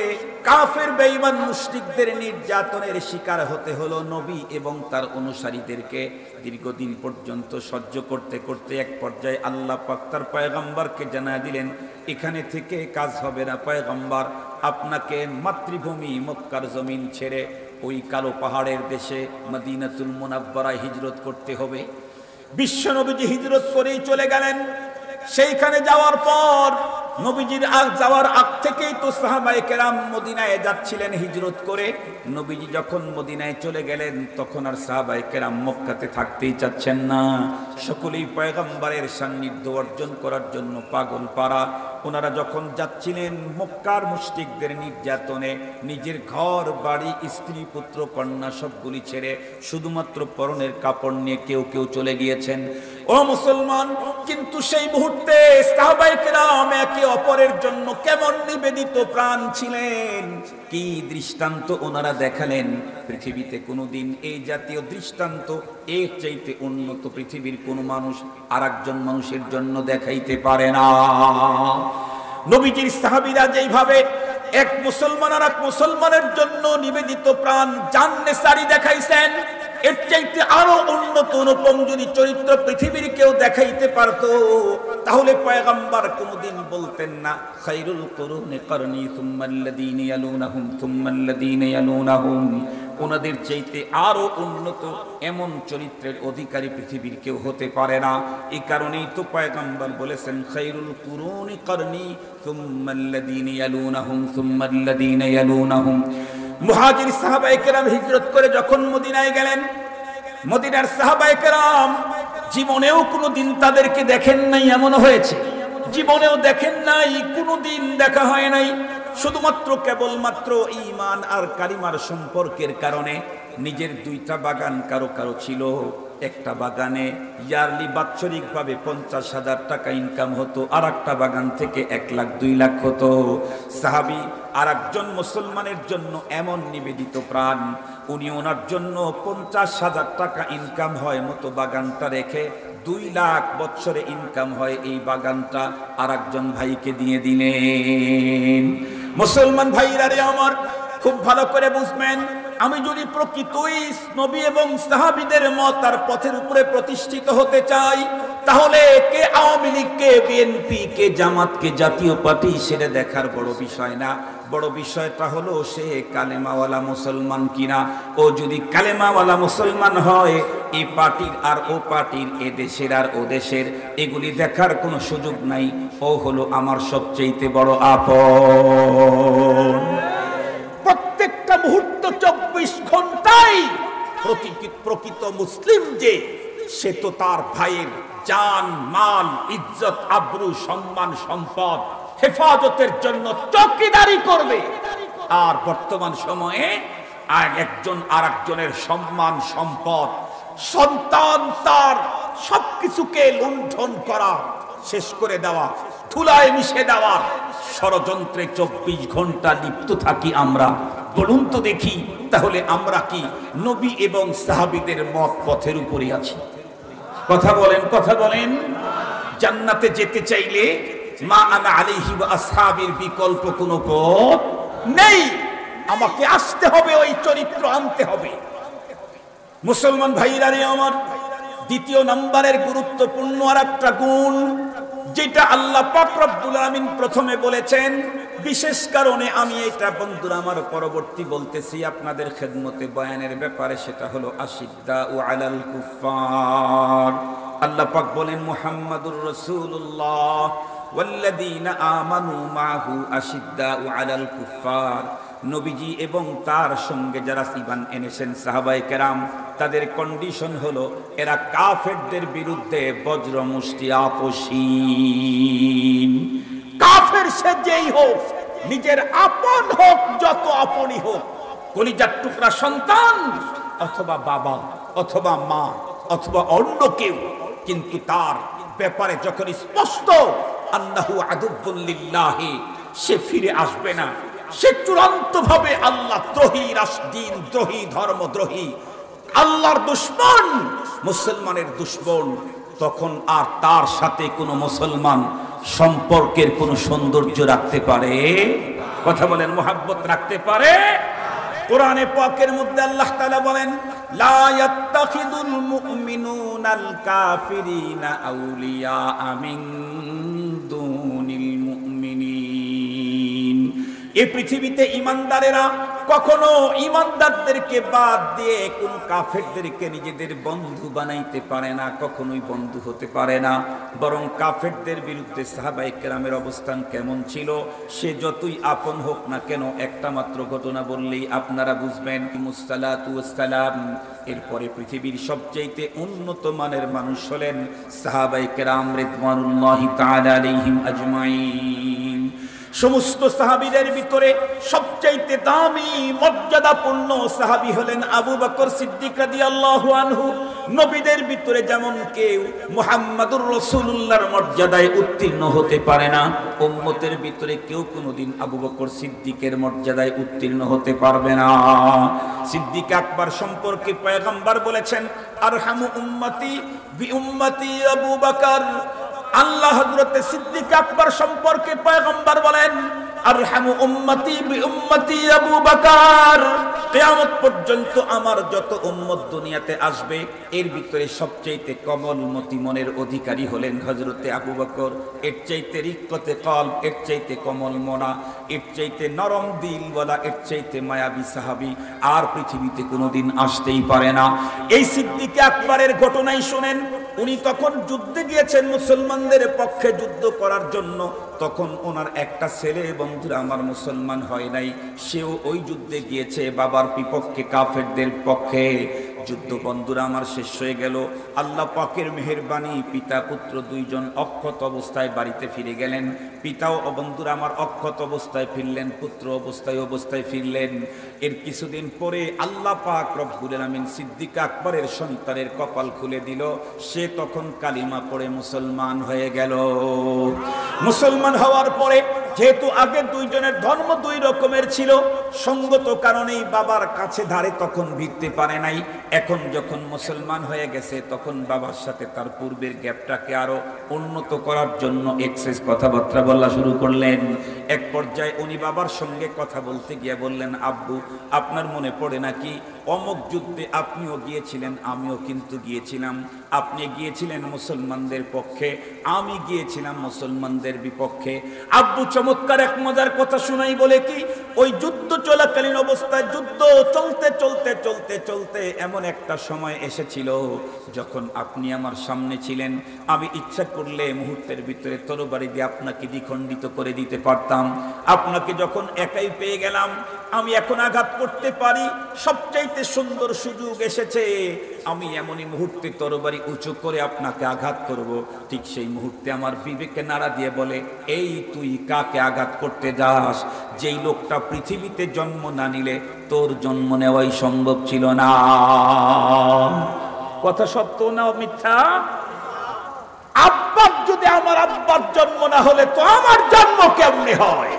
কাফের বেঈমান মুশরিকদের নির্যাতনের শিকার হতে হলো নবী এবং তার অনুসারীদেরকে। দীর্ঘদিন পর্যন্ত সহ্য করতে করতে এক পর্যায়ে আল্লাহ পাক তার পয়গম্বরকে জানায় দিলেন এখানে থেকে কাজ হবে না পয়গম্বর, আপনাকে মাতৃভূমি মক্কার জমিন ছেড়ে ওই কালো পাহাড়ের দেশে মদিনাতুল মুনাওয়ারায় হিজরত করতে হবে। বিশ্ব নবীজি হিজরত করেই চলে গেলেন। সেইখানে যাওয়ার পর নবীজির যাওয়ার আগ থেকেই তো সাহাবায়ে কেরাম মদিনায় যাচ্ছিলেন হিজরত করে। নবীজি যখন মদিনায় চলে গেলেন তখন আর সাহাবায়ে কেরাম মক্কাতে থাকতেই চাচ্ছেন না। সকলেই পয়গম্বরের সান্নিধ্য অর্জন করার জন্য পাগল পারা। ওনারা যখন যাচ্ছিলেন মক্কার মুশরিকদের নির্যাতনে নিজের ঘর বাড়ি স্ত্রী পুত্র কন্যা সবগুলি ছেড়ে শুধুমাত্র পরনের কাপড় নিয়ে কেউ কেউ চলে গিয়েছেন। ও মুসলমান, কিন্তু সেই মুহূর্তে সাহাবায়ে কেরাম একে অপরের জন্য কেমন নিবেদিত প্রাণ ছিলেন, কি দৃষ্টান্ত ওনারা দেখালেন। পৃথিবীতে কোনোদিন এই জাতীয় দৃষ্টান্ত এর চাইতে উন্নত পৃথিবীর কোনো মানুষ আরেকজন মানুষের জন্য দেখাইতে পারে না। নবীজির সাহাবীরা যেইভাবে এক মুসলমান আর এক মুসলমানের জন্য নিবেদিত প্রাণ জান্নেসারি দেখাইছেন, এর চাইতে আরো উন্নত অনুপম যদি চরিত্র পৃথিবীর কেউ দেখাইতে পারতো তাহলে পয়গম্বর কোনদিন বলতেন না খায়রুল কুরুনি করনি সুম্মাল্লাযীনা ইয়ালুনাহুম সুম্মাল্লাযীনা ইয়ালুনাহুম। ওনাদের চাইতে আরো উন্নত এমন চরিত্রের অধিকারী পৃথিবীর কেউ হতে পারে না। এই কারণেই তো পয়গম্বর বলেছেন খায়রুল কুরুনি করনি সুম্মাল্লাযীনা ইয়ালুনাহুম সুম্মাল্লাযীনা ইয়ালুনাহুম। মুহাজির সাহাবায়ে কেরাম হিজরত করে যখন মদিনায় গেলেন, মদিনার সাহাবায়ে কেরাম জীবনেও কোনোদিন তাদেরকে দেখেন নাই, এমন হয়েছে জীবনেও দেখেন নাই, কোনোদিন দেখা হয় নাই। শুধুমাত্র কেবলমাত্র ঈমান আর কালিমার সম্পর্কের কারণে নিজের দুইটা বাগান কারো কারো ছিল। একটা বাগানে ইয়ারলি বাৎসরিকভাবে 50,000 টাকা ইনকাম হতো, আর একটা বাগান থেকে 1 লাখ 2 লাখ হতো। সাহাবী আর একজন মুসলমানের জন্য এমন নিবেদিত প্রাণ, উনি ওনার জন্য 50,000 টাকা ইনকাম হয় মতো বাগানটা রেখে 2 লাখ বছরে ইনকাম হয় এই বাগানটা আর একজন ভাইকে দিয়ে দিলেন। মুসলমান ভাইরা রে আমার, খুব ভালো করে বুঝবেন, আমি যদি প্রকৃতই নবী এবং সাহাবীদের মত আর পথের উপরে প্রতিষ্ঠিত হতে চাই, তাহলে কে আওয়ামী লীগ, কে বিএনপি, কে জামাত, কে জাতীয় পার্টি সেটা দেখার বড় বিষয় না। বড় বিষয়টা হলো সে কালেমাওয়ালা মুসলমান কিনা। ও যদি কালেমাওয়ালা মুসলমান হয়, এই পার্টির আর ও পার্টির, এ দেশের আর ও দেশের, এগুলি দেখার কোনো সুযোগ নাই। ও হলো আমার সবচেয়ে বড় আপন। প্রত্যেকটা মুহূর্ত 24 ঘন্টায় প্রকৃত মুসলিম যে, সে তো তার ভাইয়ের জান মাল ইজ্জত আবরু সম্মান সম্পদ হেফাজতের জন্য চৌকিদারি করবে। আর বর্তমান সময়ে একজন আর একজনের সম্মান সম্পদ সন্তান তার সবকিছুকে লুণ্ঠন করা, শেষ করে দেওয়া, ধুলায় মিশে দেওয়ার ষড়যন্ত্রে 24 ঘন্টা লিপ্ত থাকি আমরা। বলুন তো দেখি, তাহলে আমরা কি নবী এবং সাহাবীদের মত পথের উপরে আছি? কথা বলেন, কথা বলেন। জান্নাতে যেতে চাইলে মা আনা আলাইহি ওয়া আসহাবির বিকল্প কোনো পথ নেই। আমাকে আসতে হবে, ওই চরিত্র আনতে হবে। মুসলমান ভাইরা রে আমার, দ্বিতীয় নম্বরের গুরুত্বপূর্ণ আর একটা গুণ, যেটা আল্লাহ পাক রব্বুল আমিন প্রথমে বলেছেন, বিশেষ কারণে আমি এটা বন্ধুরা আমার পরবর্তী বলতেছি আপনাদের খেদমতে বয়ানের ব্যাপারে, সেটা হলো আশিদ্দাউ আলাল কুফার। আল্লাহ পাক বলেন, মুহাম্মাদুর রাসূলুল্লাহ ওয়াল্লাযীনা আমানু মাহু আশিদ্দাউ আলাল কুফার। নবীজি এবং তার সঙ্গে যারা ঈমান এনেছেন সাহাবায়ে কেরাম, তাদের কন্ডিশন হলো এরা কাফেরদের বিরুদ্ধে বজ্র মুষ্টি আপসীন। কাফের সে যেই হোক, নিজের আপন হোক, যত আপনই হোক, কলিজার টুকরা সন্তান অথবা বাবা অথবা মা অথবা অন্য কেউ, কিন্তু তার ব্যাপারে যখন স্পষ্ট আন্নাহু আদুউল লিল্লাহি, সে ফিরে আসবে না, সে চূড়ান্ত ভাবে আল্লাহ দ্রোহী, রাষ্ট্রদ্রোহী, দ্রোহী, ধর্মদ্রোহী, আল্লাহর দুশমন, মুসলমানের দুশমন, তখন আর তার সাথে কোনো মুসলমান সম্পর্কের কোনো সৌন্দর্য রাখতে পারে? কথা বলেন, মুহাব্বত রাখতে পারে? কোরআনে পাকের মধ্যে আল্লাহ তাআলা বলেন, লা ইয়াত্তাখিদুল মুমিনুনাল কাফিরিনা আউলিয়া মিন দুনিল মুমিনিন। এই পৃথিবীতে ঈমানদারেরা কখনো ঈমানদারদেরকে বাদ দিয়ে কোন কাফেরদেরকে নিজেদের বন্ধু বানাইতে পারে না, কখনোই বন্ধু হতে পারে না। বরং কাফেরদের বিরুদ্ধে সাহাবায়ে কেরামের অবস্থান কেমন ছিল, সে যতই আপন হোক না কেন, একটা মাত্র ঘটনা বললেই আপনারা বুঝবেন। মুসসালাতু ওয়াসসালাম, এরপরে পৃথিবীর সবচেয়ে উন্নত মানের মানুষ হলেন সাহাবায়ে কেরাম রিদওয়ানুল্লাহি তাআলা আলাইহিম আজমাইন। সমস্ত সাহাবীদের ভিতরে সবচাইতে দামি মর্যাদাপূর্ণ সাহাবী হলেন আবু বকর সিদ্দিক রাদিয়াল্লাহু আনহু। নবীদের ভিতরে যেমন কেউ মুহাম্মাদুর রাসূলুল্লাহর মর্যাদায় উত্তীর্ণ হতে পারে না, উম্মতের ভিতরে কেউ কোনোদিন আবু বকর সিদ্দিকের মর্যাদায় উত্তীর্ণ হতে পারবে না। সিদ্দিক আকবর সম্পর্কে পয়গম্বর বলেছেন, আরহামু উম্মতি বি উম্মতি আবু বকর। আল্লাহ হযরত সিদ্দিক আকবর সম্পর্কে পয়গম্বর বলেন, আরহামু উম্মতি বি উম্মতি আবু বকর। কিয়ামত পর্যন্ত আমার যত উম্মত দুনিয়াতে আসবে, এর ভিতরে সবচেয়ে কোমলমতি মনের অধিকারী হলেন হযরতে আবু বকর। এর চাইতে রিক্কতে কলব, এর চাইতে কোমল মনা, এর চাইতে নরম দিলওয়ালা, এর চাইতে মায়াবী সাহাবী আর পৃথিবীতে কোনোদিন আসতেই পারে না। এই সিদ্দিক আকবরের ঘটনাই শুনেন। উনি তখন যুদ্ধে গিয়েছেন মুসলমানদের পক্ষে যুদ্ধ করার জন্য। তখন ওনার একটা ছেলে বন্ধুরা আমার মুসলমান হয় নাই, সেও ওই যুদ্ধে গিয়েছে বাবার বিপক্ষে, কাফেরদের পক্ষে। যুদ্ধ বন্ধুরা আমার শেষ হয়ে গেল। আল্লাহ পাকের মেহেরবানি, পিতা পুত্র দুইজন অক্ষত অবস্থায় বাড়িতে ফিরে গেলেন। পিতাও বন্ধুরা আমার অক্ষত অবস্থায় ফিরলেন, পুত্র অবস্থায় ফিরলেন। এর কিছুদিন পরে আল্লাহ পাক রব্বুল আমিন সিদ্দিক আকবরের সন্তানের কপাল খুলে দিল। সে তখন কালিমা পড়ে মুসলমান হয়ে গেল। মুসলমান হওয়ার পরে যেহেতু আগে দুইজনের ধর্ম দুই রকমের ছিল, সঙ্গত কারণেই বাবার কাছে ধারে তখন ভিড়তে পারে নাই। এখন যখন মুসলমান হয়ে গেছে, তখন বাবার সাথে তার পূর্বের গ্যাপটাকে আরো উন্নত করার জন্য এক্সেস কথাবার্তা বলা শুরু করলেন। এক পর্যায়ে উনি বাবার সঙ্গে কথা বলতে গিয়ে বললেন, আব্বু আপনার মনে পড়ে নাকি অমুক যুদ্ধে আপনিও গিয়েছিলেন, আমিও কিন্তু গিয়েছিলাম। আপনি গিয়েছিলেন মুসলমানদের পক্ষে, আমি গিয়েছিলাম মুসলমানদের বিপক্ষে। আব্বু চমৎকার এক মজার কথা শুনাই বলে কি, ওই যুদ্ধ চলাকালীন অবস্থায় যুদ্ধ চলতে চলতে চলতে চলতে এমন একটা সময় এসেছিল যখন আপনি আমার সামনে ছিলেন, আমি ইচ্ছা করলে মুহূর্তের ভিতরে তরবারি দিয়ে আপনাকে দ্বিখণ্ডিত করে দিতে পারতাম। আপনাকে যখন একাই পেয়ে গেলাম, আমি এখন আঘাত করতে পারি, সবচাইতে সুন্দর সুযোগ এসেছে, আমি এমনই মুহূর্তে তরবারি উঁচু করে আপনাকে আঘাত করব। ঠিক সেই মুহূর্তে আমার বিবেকে নাড়া দিয়ে বলে, এই তুই কাকে আঘাত করতে যাস? যেই লোকটা পৃথিবীতে জন্ম না নিলে তোর জন্ম নেওয়াই সম্ভব ছিল না। কথা সত্য না মিথ্যা? আব্বার যদি আমার আব্বার জন্ম না হলে তো আমার জন্ম কেমনে হয়?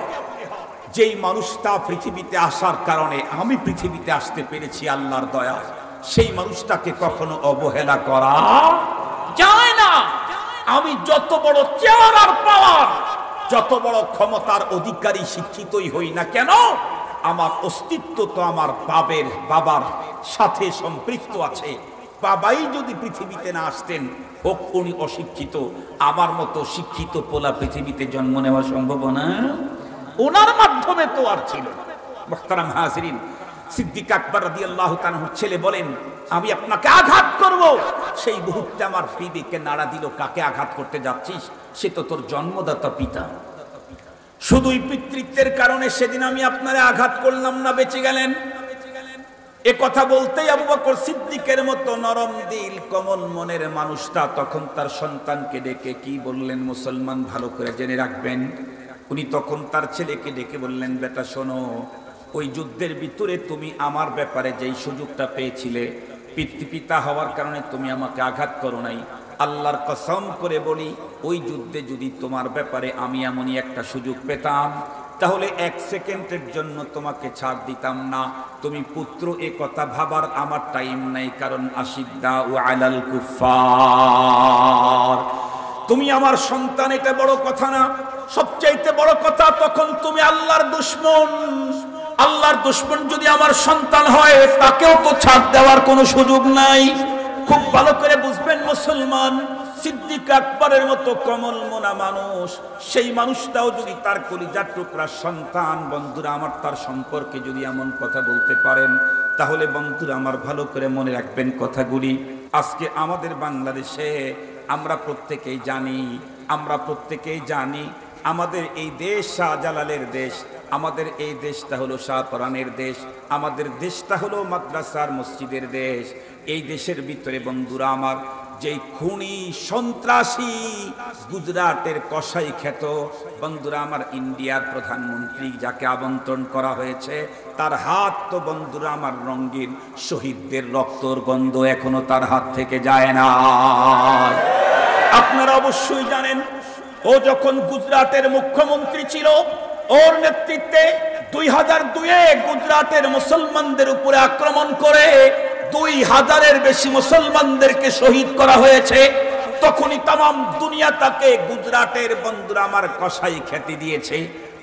যেই মানুষটা পৃথিবীতে আসার কারণে আমি পৃথিবীতে আসতে পেরেছি আল্লাহর দয়ায়, সেই মানুষটাকে কখনো অবহেলা করা যায় না। আমি যত বড় চেয়ার আর পাওয়ার, যত বড় ক্ষমতার অধিকারী শিক্ষিতই হই না কেন, আমার অস্তিত্ব তো আমার বাবার সাথে সম্পৃক্ত আছে। বাবাই যদি পৃথিবীতে না আসতেন, হোক উনি অশিক্ষিত, আমার মতো শিক্ষিত পোলা পৃথিবীতে জন্ম নেওয়া সম্ভব না, ওনার মাধ্যমে তো আর ছিল। মুহতারাম হাজিরিন, সিদ্দিক আকবর রাদিয়াল্লাহু তাআলার ছেলে বলেন, আমি আপনাকে আঘাত করব। সেই মুহূর্তে আমার বিবেকে নাড়া দিল, কাকে আঘাত করতে যাচ্ছিস? সে তো তোর জন্মদাতা পিতা। শুধুই পিতৃত্বের কারণে সেদিন আমি আপনারে আঘাত করলাম না, বেঁচে গেলেন। এ কথা বলতেই আবু বকর সিদ্দিকের মতো নরম দিল কোমল মনের মানুষটা তখন তার সন্তানকে ডেকে কি বললেন? মুসলমান ভালো করে জেনে রাখবেন, উনি তখন তার ছেলেকে ডেকে বললেন, বেটা শোনো, ওই যুদ্ধের ভিতরে তুমি আমার ব্যাপারে যেই সুযোগটা পেয়েছিলে, পিতা হওয়ার কারণে তুমি আমাকে আঘাত করো নাই। আল্লাহর কসম করে বলি, ওই যুদ্ধে যদি তোমার ব্যাপারে আমি এমনই একটা সুযোগ পেতাম, তাহলে এক সেকেন্ডের জন্য তোমাকে ছাড় দিতাম না। তুমি পুত্র, এ কথা ভাবার আমার টাইম নাই, কারণ আশিদ্দাউ আলাল কুফার, তুমি আমার সন্তান, এটা বড় কথা না। সবচাইতে বড় কথা, তখন তুমি আল্লাহর দুশমন। আল্লাহর দুশমন যদি আমার সন্তান হয়, তাকেও তো ছাড় দেওয়ার কোনো সুযোগ নাই। খুব ভালো করে বুঝবেন মুসলমান, সিদ্দিক আকবরের মতো কমল মনা মানুষ, সেই মানুষটাও যদি তার কলিজার টুকরা সন্তান, বন্ধুরা আমার, তার সম্পর্কে যদি এমন কথা বলতে পারেন, তাহলে বন্ধুরা আমার ভালো করে মনে রাখবেন কথাগুলি। আজকে আমাদের বাংলাদেশে আমরা প্রত্যেকেই জানি আমাদের এই দেশ শাহজালালের দেশ, আমাদের এই দেশটা হলো শাহপরানের দেশ, আমাদের দেশটা হলো মাদ্রাসার মসজিদের দেশ। এই দেশের ভিতরে বন্ধুরা আমার, যেই খুনি সন্ত্রাসী গুজরাটের কসাই খ্যাত, বন্ধুরা আমার, ইন্ডিয়ার প্রধানমন্ত্রী যাকে আমন্ত্রণ করা হয়েছে, তার হাত তো বন্ধুরা আমার রঙিন, শহীদদের রক্তর গন্ধ এখনো তার হাত থেকে যায় না। আপনারা অবশ্যই জানেন, ও যখন গুজরাটের মুখ্যমন্ত্রী ছিল, ওর নেতৃত্বে 2002-এ গুজরাটের মুসলমানদের উপরে আক্রমণ করে 2000-এর বেশি মুসলমানদেরকে শহীদ করা হয়েছে। তখনই তাম দুনিয়া তাকে গুজরাটের বন্ধুরা আমার কসাই খ্যাতি দিয়েছে।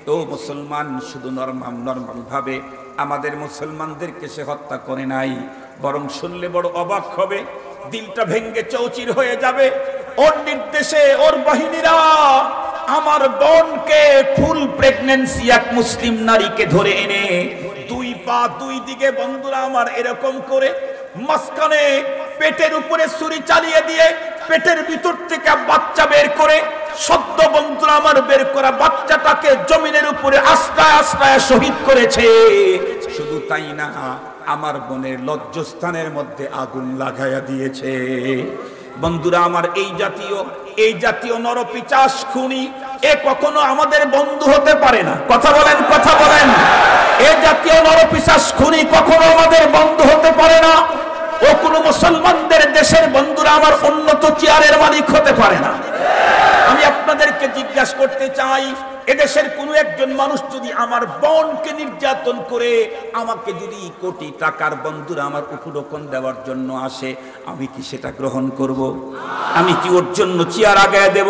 তো মুসলমান শুধু নরমাল ভাবে আমাদের মুসলমানদেরকে সে হত্যা করে নাই, বরং শুনলে বড় অবাক হবে, দিলটা ভেঙ্গে চৌচির হয়ে যাবে। ওর নির্দেশে ওর বাহিনীরা আমার বোনকে ফুল প্রেগন্যান্সি এক মুসলিম নারীকে ধরে এনে দুই পা দুই দিকে বন্ধুরা আমার এরকম করে মাঝখানে পেটের উপরে ছুরি চালিয়ে দিয়ে পেটের ভিতর থেকে বাচ্চা বের করে সদ্য বন্ধুরা আমার বের করা বাচ্চাটাকে জমিনের উপরে আস্তায় আস্তায় শহীদ করেছে। শুধু তাই না, আমার বোনের লজ্জাস্থানের মধ্যে আগুন লাগাইয়া দিয়েছে। বন্ধুরা আমার, এই জাতীয় নরপিচাস খুনি এ কখনো আমাদের বন্ধু হতে পারে না। কথা বলেন। এই জাতীয় নরপিচাস খুনি কখনো আমাদের বন্ধু হতে পারে না। ও কোনো মুসলমানদের দেশের বন্ধুরা আমার উন্নত চেয়ারের মালিক হতে পারে না। আমি আপনাদেরকে জিজ্ঞাসা করতে চাই, এদেশের কোন একজন মানুষ যদি আমার বোনকে নির্যাতন করে আমাকে যদি কোটি টাকার বন্ধুরা আমার উপঢৌকন দেওয়ার জন্য আসে, আমি কি সেটা গ্রহণ করব? আমি কি ওর জন্য চেয়ার আগায় দেব?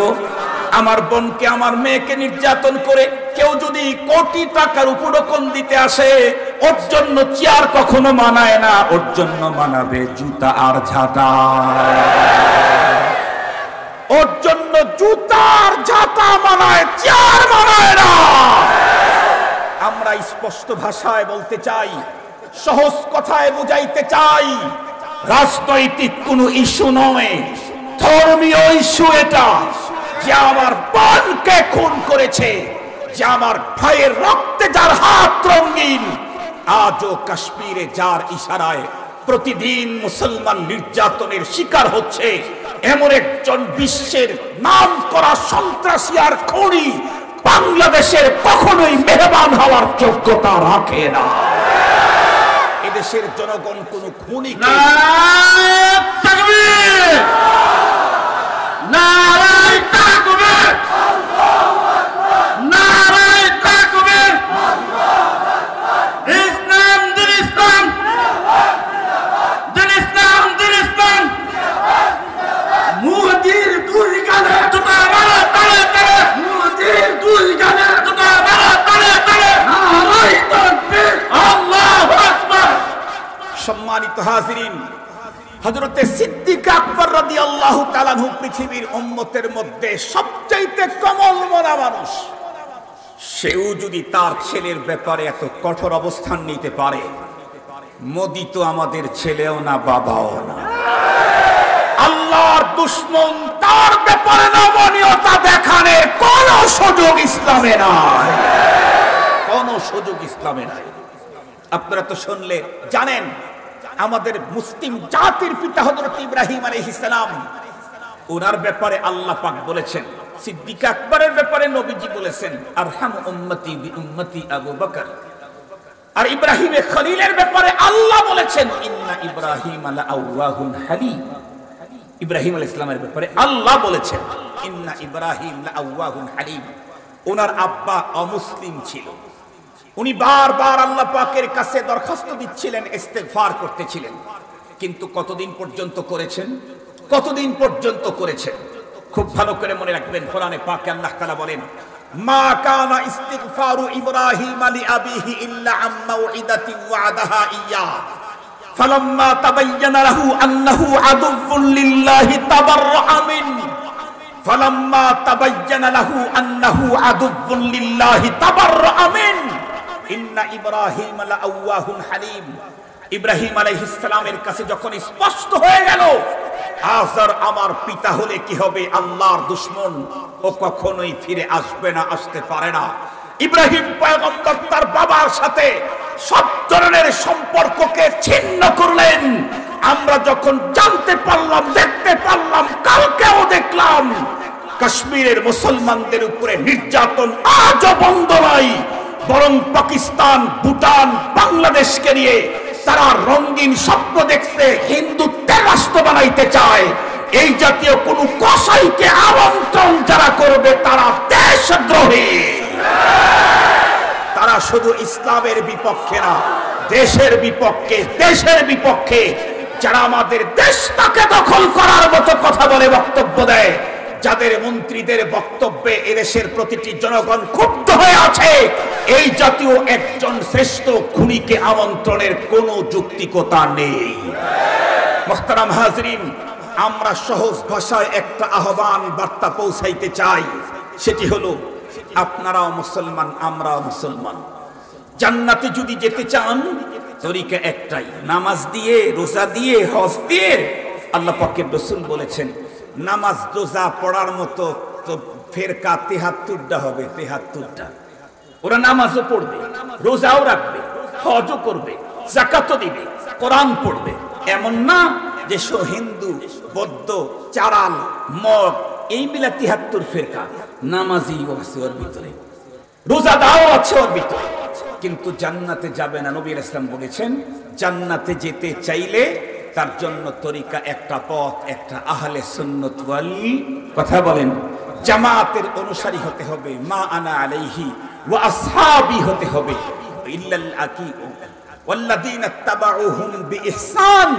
আমার বোনকে, আমার মেয়েকে নির্যাতন করে কেউ যদি কোটি টাকার উপঢৌকন দিতে আসে, ওর জন্য চেয়ার কখনো মানায় না, ওর জন্য মানাবে জুতা আর ঝাঁটা। ওর জন্য জুতার ঝাঁটা মানায়, চেয়ার মানায় না। আমরা স্পষ্ট ভাষায় বলতে চাই, সহজ কথায় বুঝাইতে চাই, রাজনৈতিক কোনো ইস্যু নয়, ধর্মীয় ইস্যু এটা। যে আমার বোনকে খুন করেছে, যে আমার ভাইয়ের রক্তে যার হাত রঙিন, আজও কাশ্মীরে যার ইশারায় প্রতিদিন মুসলমান নির্যাতনের শিকার হচ্ছে, এমন একজন বিশ্বের নাম করা সন্ত্রাসী আর খুনি বাংলাদেশের কখনোই মেহমান হওয়ার যোগ্যতা রাখে না। এদেশের জনগণ কোন খুনিকে সম্মানিত হাজিরিন, হযরতে সিদ্দিক আকবর রাদিয়াল্লাহু তাআলা আনহু পৃথিবীর উম্মতের মধ্যে সবচাইতে কমল মনা মানুষ। সেও যদি তার ছেলের ব্যাপারে এত কঠোর অবস্থান নিতে পারে, মোদি তো আমাদের ছেলেও না, বাবাও না। আল্লাহর দুশমন তার ব্যাপারে নমনীয়তা দেখানোর কোন সুযোগ ইসলামে নাই, কোন সুযোগ ইসলামে নাই। আপনারা তো শুনলে জানেন, আমাদের মুসলিম জাতির পিতা হযরত ইব্রাহিম আলাইহিস সালাম, ওনার ব্যাপারে আল্লাহ পাক বলেছেন, সিদ্দিক আকবরের ব্যাপারে নবীজি বলেছেন আরহামু উম্মতি বি উম্মতি আবু বকর। আর ইব্রাহিমের খলিলের ব্যাপারে আল্লাহ বলেছেন ইন্না ইব্রাহিম লাআওয়াহুন হালিম। ইব্রাহিম আলাইহিস সালামের ব্যাপারে আল্লাহ বলেছেন ইন্না ইব্রাহিম লাআওয়াহুন হালিম। ওনার আব্বা অমুসলিম ছিল, উনি বারবার আল্লাহ পাকের কাছে দরখাস্ত দিচ্ছিলেন, ইস্তেগফার করতেছিলেন, কিন্তু কতদিন পর্যন্ত করেছেন? কতদিন পর্যন্ত করেছেন? খুব ভালো করে মনে রাখবেন, কোরআনে পাকে আল্লাহ তাআলা বলেন মা কানা ইস্তিগফারু ইব্রাহিম লিআবিহি ইল্লা আম মাউইদাতিন ওয়া'দাহা ইয়্যা ফালাম্মা তাবায়্যানা লাহু আন্নাহু আদুউন লিল্লাহি তাবাররাআ মিন ফালাম্মা তাবায়্যানা লাহু আন্নাহু আদুউন লিল্লাহি তাবাররাআ মিন ইন্না ইব্রাহিম লাআওয়াহুন হালিম। ইব্রাহিম আলাইহিস সালামের কাছে যখন স্পষ্ট হয়ে গেল আজর আমার পিতা হলে কি হবে, আল্লাহর দুশমন, ও কখনোই ফিরে আসবে না, আসতে পারে না। ইব্রাহিম পয়গম্বর তার বাবার সাথে সব ধরনের সম্পর্ককে ছিন্ন করলেন। আমরা যখন জানতে পারলাম, দেখতে পারলাম, কালকেও দেখলাম, কাশ্মীরের মুসলমানদের উপরে নির্যাতন আজও বন্ধ নাই, বরং পাকিস্তান, ভুটান, বাংলাদেশকে নিয়ে তারা রঙিন স্বপ্ন দেখছে, হিন্দুত্বের রাষ্ট্র বানাইতে চায়। এই জাতীয় কোন কসাইকে আমন্ত্রণ যারা করবে তারা দেশদ্রোহী। তারা শুধু ইসলামের বিপক্ষে না, দেশের বিপক্ষে, দেশের বিপক্ষে। যারা আমাদের দেশটাকে দখল করার মতো কথা বলে, বক্তব্য দেয়, যাদের মন্ত্রীদের বক্তব্যে এদেশের প্রতিটি জনগণ ক্ষুব্ধ হয়ে আছে, এই জাতীয় একজন শ্রেষ্ঠ খুনিকে আমন্ত্রণের কোনো যৌক্তিকতা নেই। মুহতারাম হাজরিন, আমরা সহজ ভাষায় একটা আহ্বান বার্তা পৌঁছাইতে চাই, সেটি হলো আপনারাও মুসলমান, আমরাও মুসলমান। জান্নাতে যদি যেতে চান, তরিকা একটাই, নামাজ দিয়ে, রোজা দিয়ে, হজ দিয়ে। আল্লাহ পাকের রাসূল বলেছেন নামাজ রোজা পড়ার মতো তো ফেরকা ৭৩টা হবে, ৭৩টা। ওরা নামাজও পড়বে, রোজাও রাখবে, হজও করবে, যাকাতও দিবে, কোরআন পড়বে। এমন না যে হিন্দু, বৌদ্ধ, চারাল, মগ এই মিলা ৭৩ ফেরকা। নামাজিও আছে ওর ভিতরে, রোজাদারও আছে ওর ভিতরে, কিন্তু জান্নাতে যাবে না। নবী আলাইহিস সালাম বলেছেন জান্নাতে যেতে চাইলে তার জন্য তরিকা একটা, পথ একটা, আহলে সুন্নাত ওয়াল কথা বলেন জামাতের অনুসারী হতে হবে, মা আনা আলাইহি ওয়া আসহাবি হতে হবে, ইল্লাল আকিউ ওয়াল্লাযিনা তাবাউহুম বিইহসান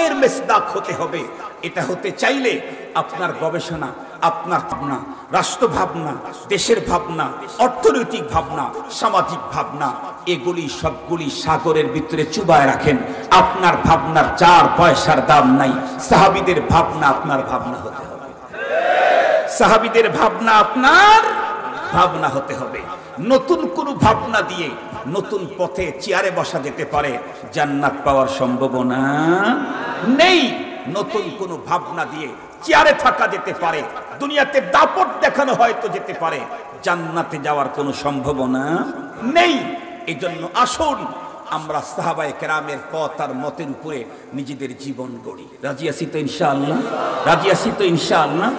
এর মিসদাক হতে হবে। এটা হতে চাইলে আপনার গবেষণা, আপনার ভাবনা, রাষ্ট্র ভাবনা, দেশের ভাবনা, অর্থনৈতিক ভাবনা, সামাজিক ভাবনা, এগুলি সবগুলি সাগরের ভিতরে চুবায় রাখেন। আপনার ভাবনার 4 পয়সার দাম নাই। সাহাবীদের ভাবনা আপনার ভাবনা হতে হবে। সাহাবীদের ভাবনা আপনার ভাবনা হতে হবে। নতুন কোন ভাবনা দিয়ে নতুন পথে চেয়ারে বসা যেতে পারে, জান্নাত পাওয়ার সম্ভাবনা নেই। নতুন কোন ভাবনা দিয়ে চেয়ারে থাকা যেতে পারে, দুনিয়াতে দাপট দেখানো হয়তো যেতে পারে, জান্নাতে যাওয়ার কোনো সম্ভাবনা নেই। এজন্য আসুন আমরা সাহাবায়ে কেরামের পথ আর মতের উপরে নিজেদের জীবন গড়ি। রাজি আছি তো ইনশাআল্লাহ? রাজি আছি তো ইনশাআল্লাহ?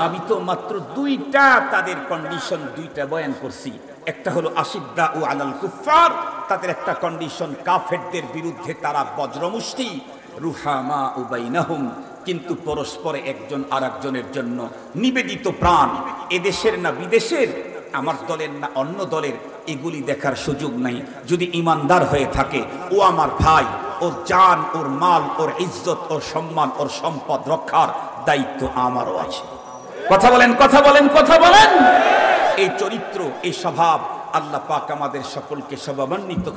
আমি তো মাত্র 2টা তাদের কন্ডিশন 2টা বয়ান করছি। একটা হলো আশিদ্দা ও আলাল কুফার, তাদের একটা কন্ডিশন কাফেরদের বিরুদ্ধে তারা বজ্রমুষ্টি, রুহামা ও বাইনাহুম, কিন্তু পরস্পরে একজন আরেকজনের জন্য নিবেদিত প্রাণ। এদেশের না বিদেশের, আমার দলের না অন্য দলের, এগুলি দেখার সুযোগ নাই। যদি ইমানদার হয়ে থাকে, ও আমার ভাই, ওর জান, ওর মাল, ওর ইজ্জত, ওর সম্মান, ওর সম্পদ রক্ষার দায়িত্ব আমারও আছে। কথা বলেন, কথা বলেন, কথা বলেন। এই চরিত্র, এই স্বভাব আল্লাহ পাক আমাদের সকলকে স্বভাবান্বিত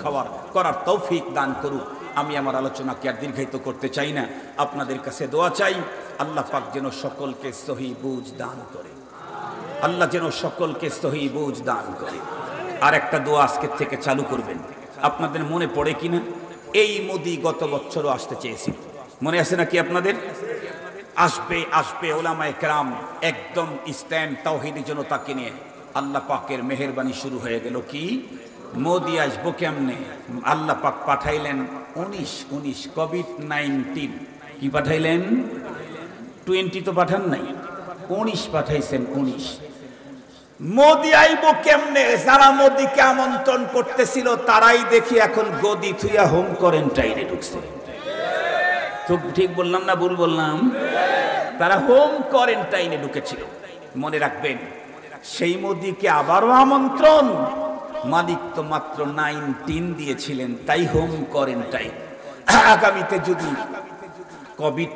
করার তৌফিক দান করুক। আমি আমার আলোচনাকে আর দীর্ঘায়িত করতে চাই না। আপনাদের কাছে দোয়া চাই, আল্লাহ পাক যেন সকলকে সহি বুঝ দান করে। আল্লাহ যেন সকলকে সহি বুঝ দান করে। আর একটা দোয়া আজকের থেকে চালু করবেন। আপনাদের মনে পড়ে কিনা, এই মোদি গত বছরও আসতে চেয়েছিল, মনে আছে নাকি আপনাদের? আসবে আসবে ওলামায়ে কেরাম একদম ইসলাম তাওহীদি জনতাকে নিয়ে। আল্লাহ পাকের মেহেরবানি শুরু হয়ে গেল। কি মোদি আসবো কেমনে? আল্লাহ পাক পাঠাইলেন 19 কোভিড-19। কি পাঠাইলেন? 20 তো পাঠান নাই, 19 পাঠাইছেন। 19 মোদি আইব কেমনে? যারা মোদিকে আমন্ত্রণ করতেছিল তারাই দেখি এখন গদি থুইয়া হোম কোয়ারেন্টাইনে ঢুকছে। ঠিক বললাম না ভুল বললাম? তারা হোম কোয়ারেন্টাইনে ঢুকেছিল। মনে রাখবেন, সেই মোদিকে আবারও আমন্ত্রণ। মালিক তো মাত্র 19 দিয়েছিলেন, তাই হোম কোয়ারেন্টাইন। আগামীতে যদি কোভিড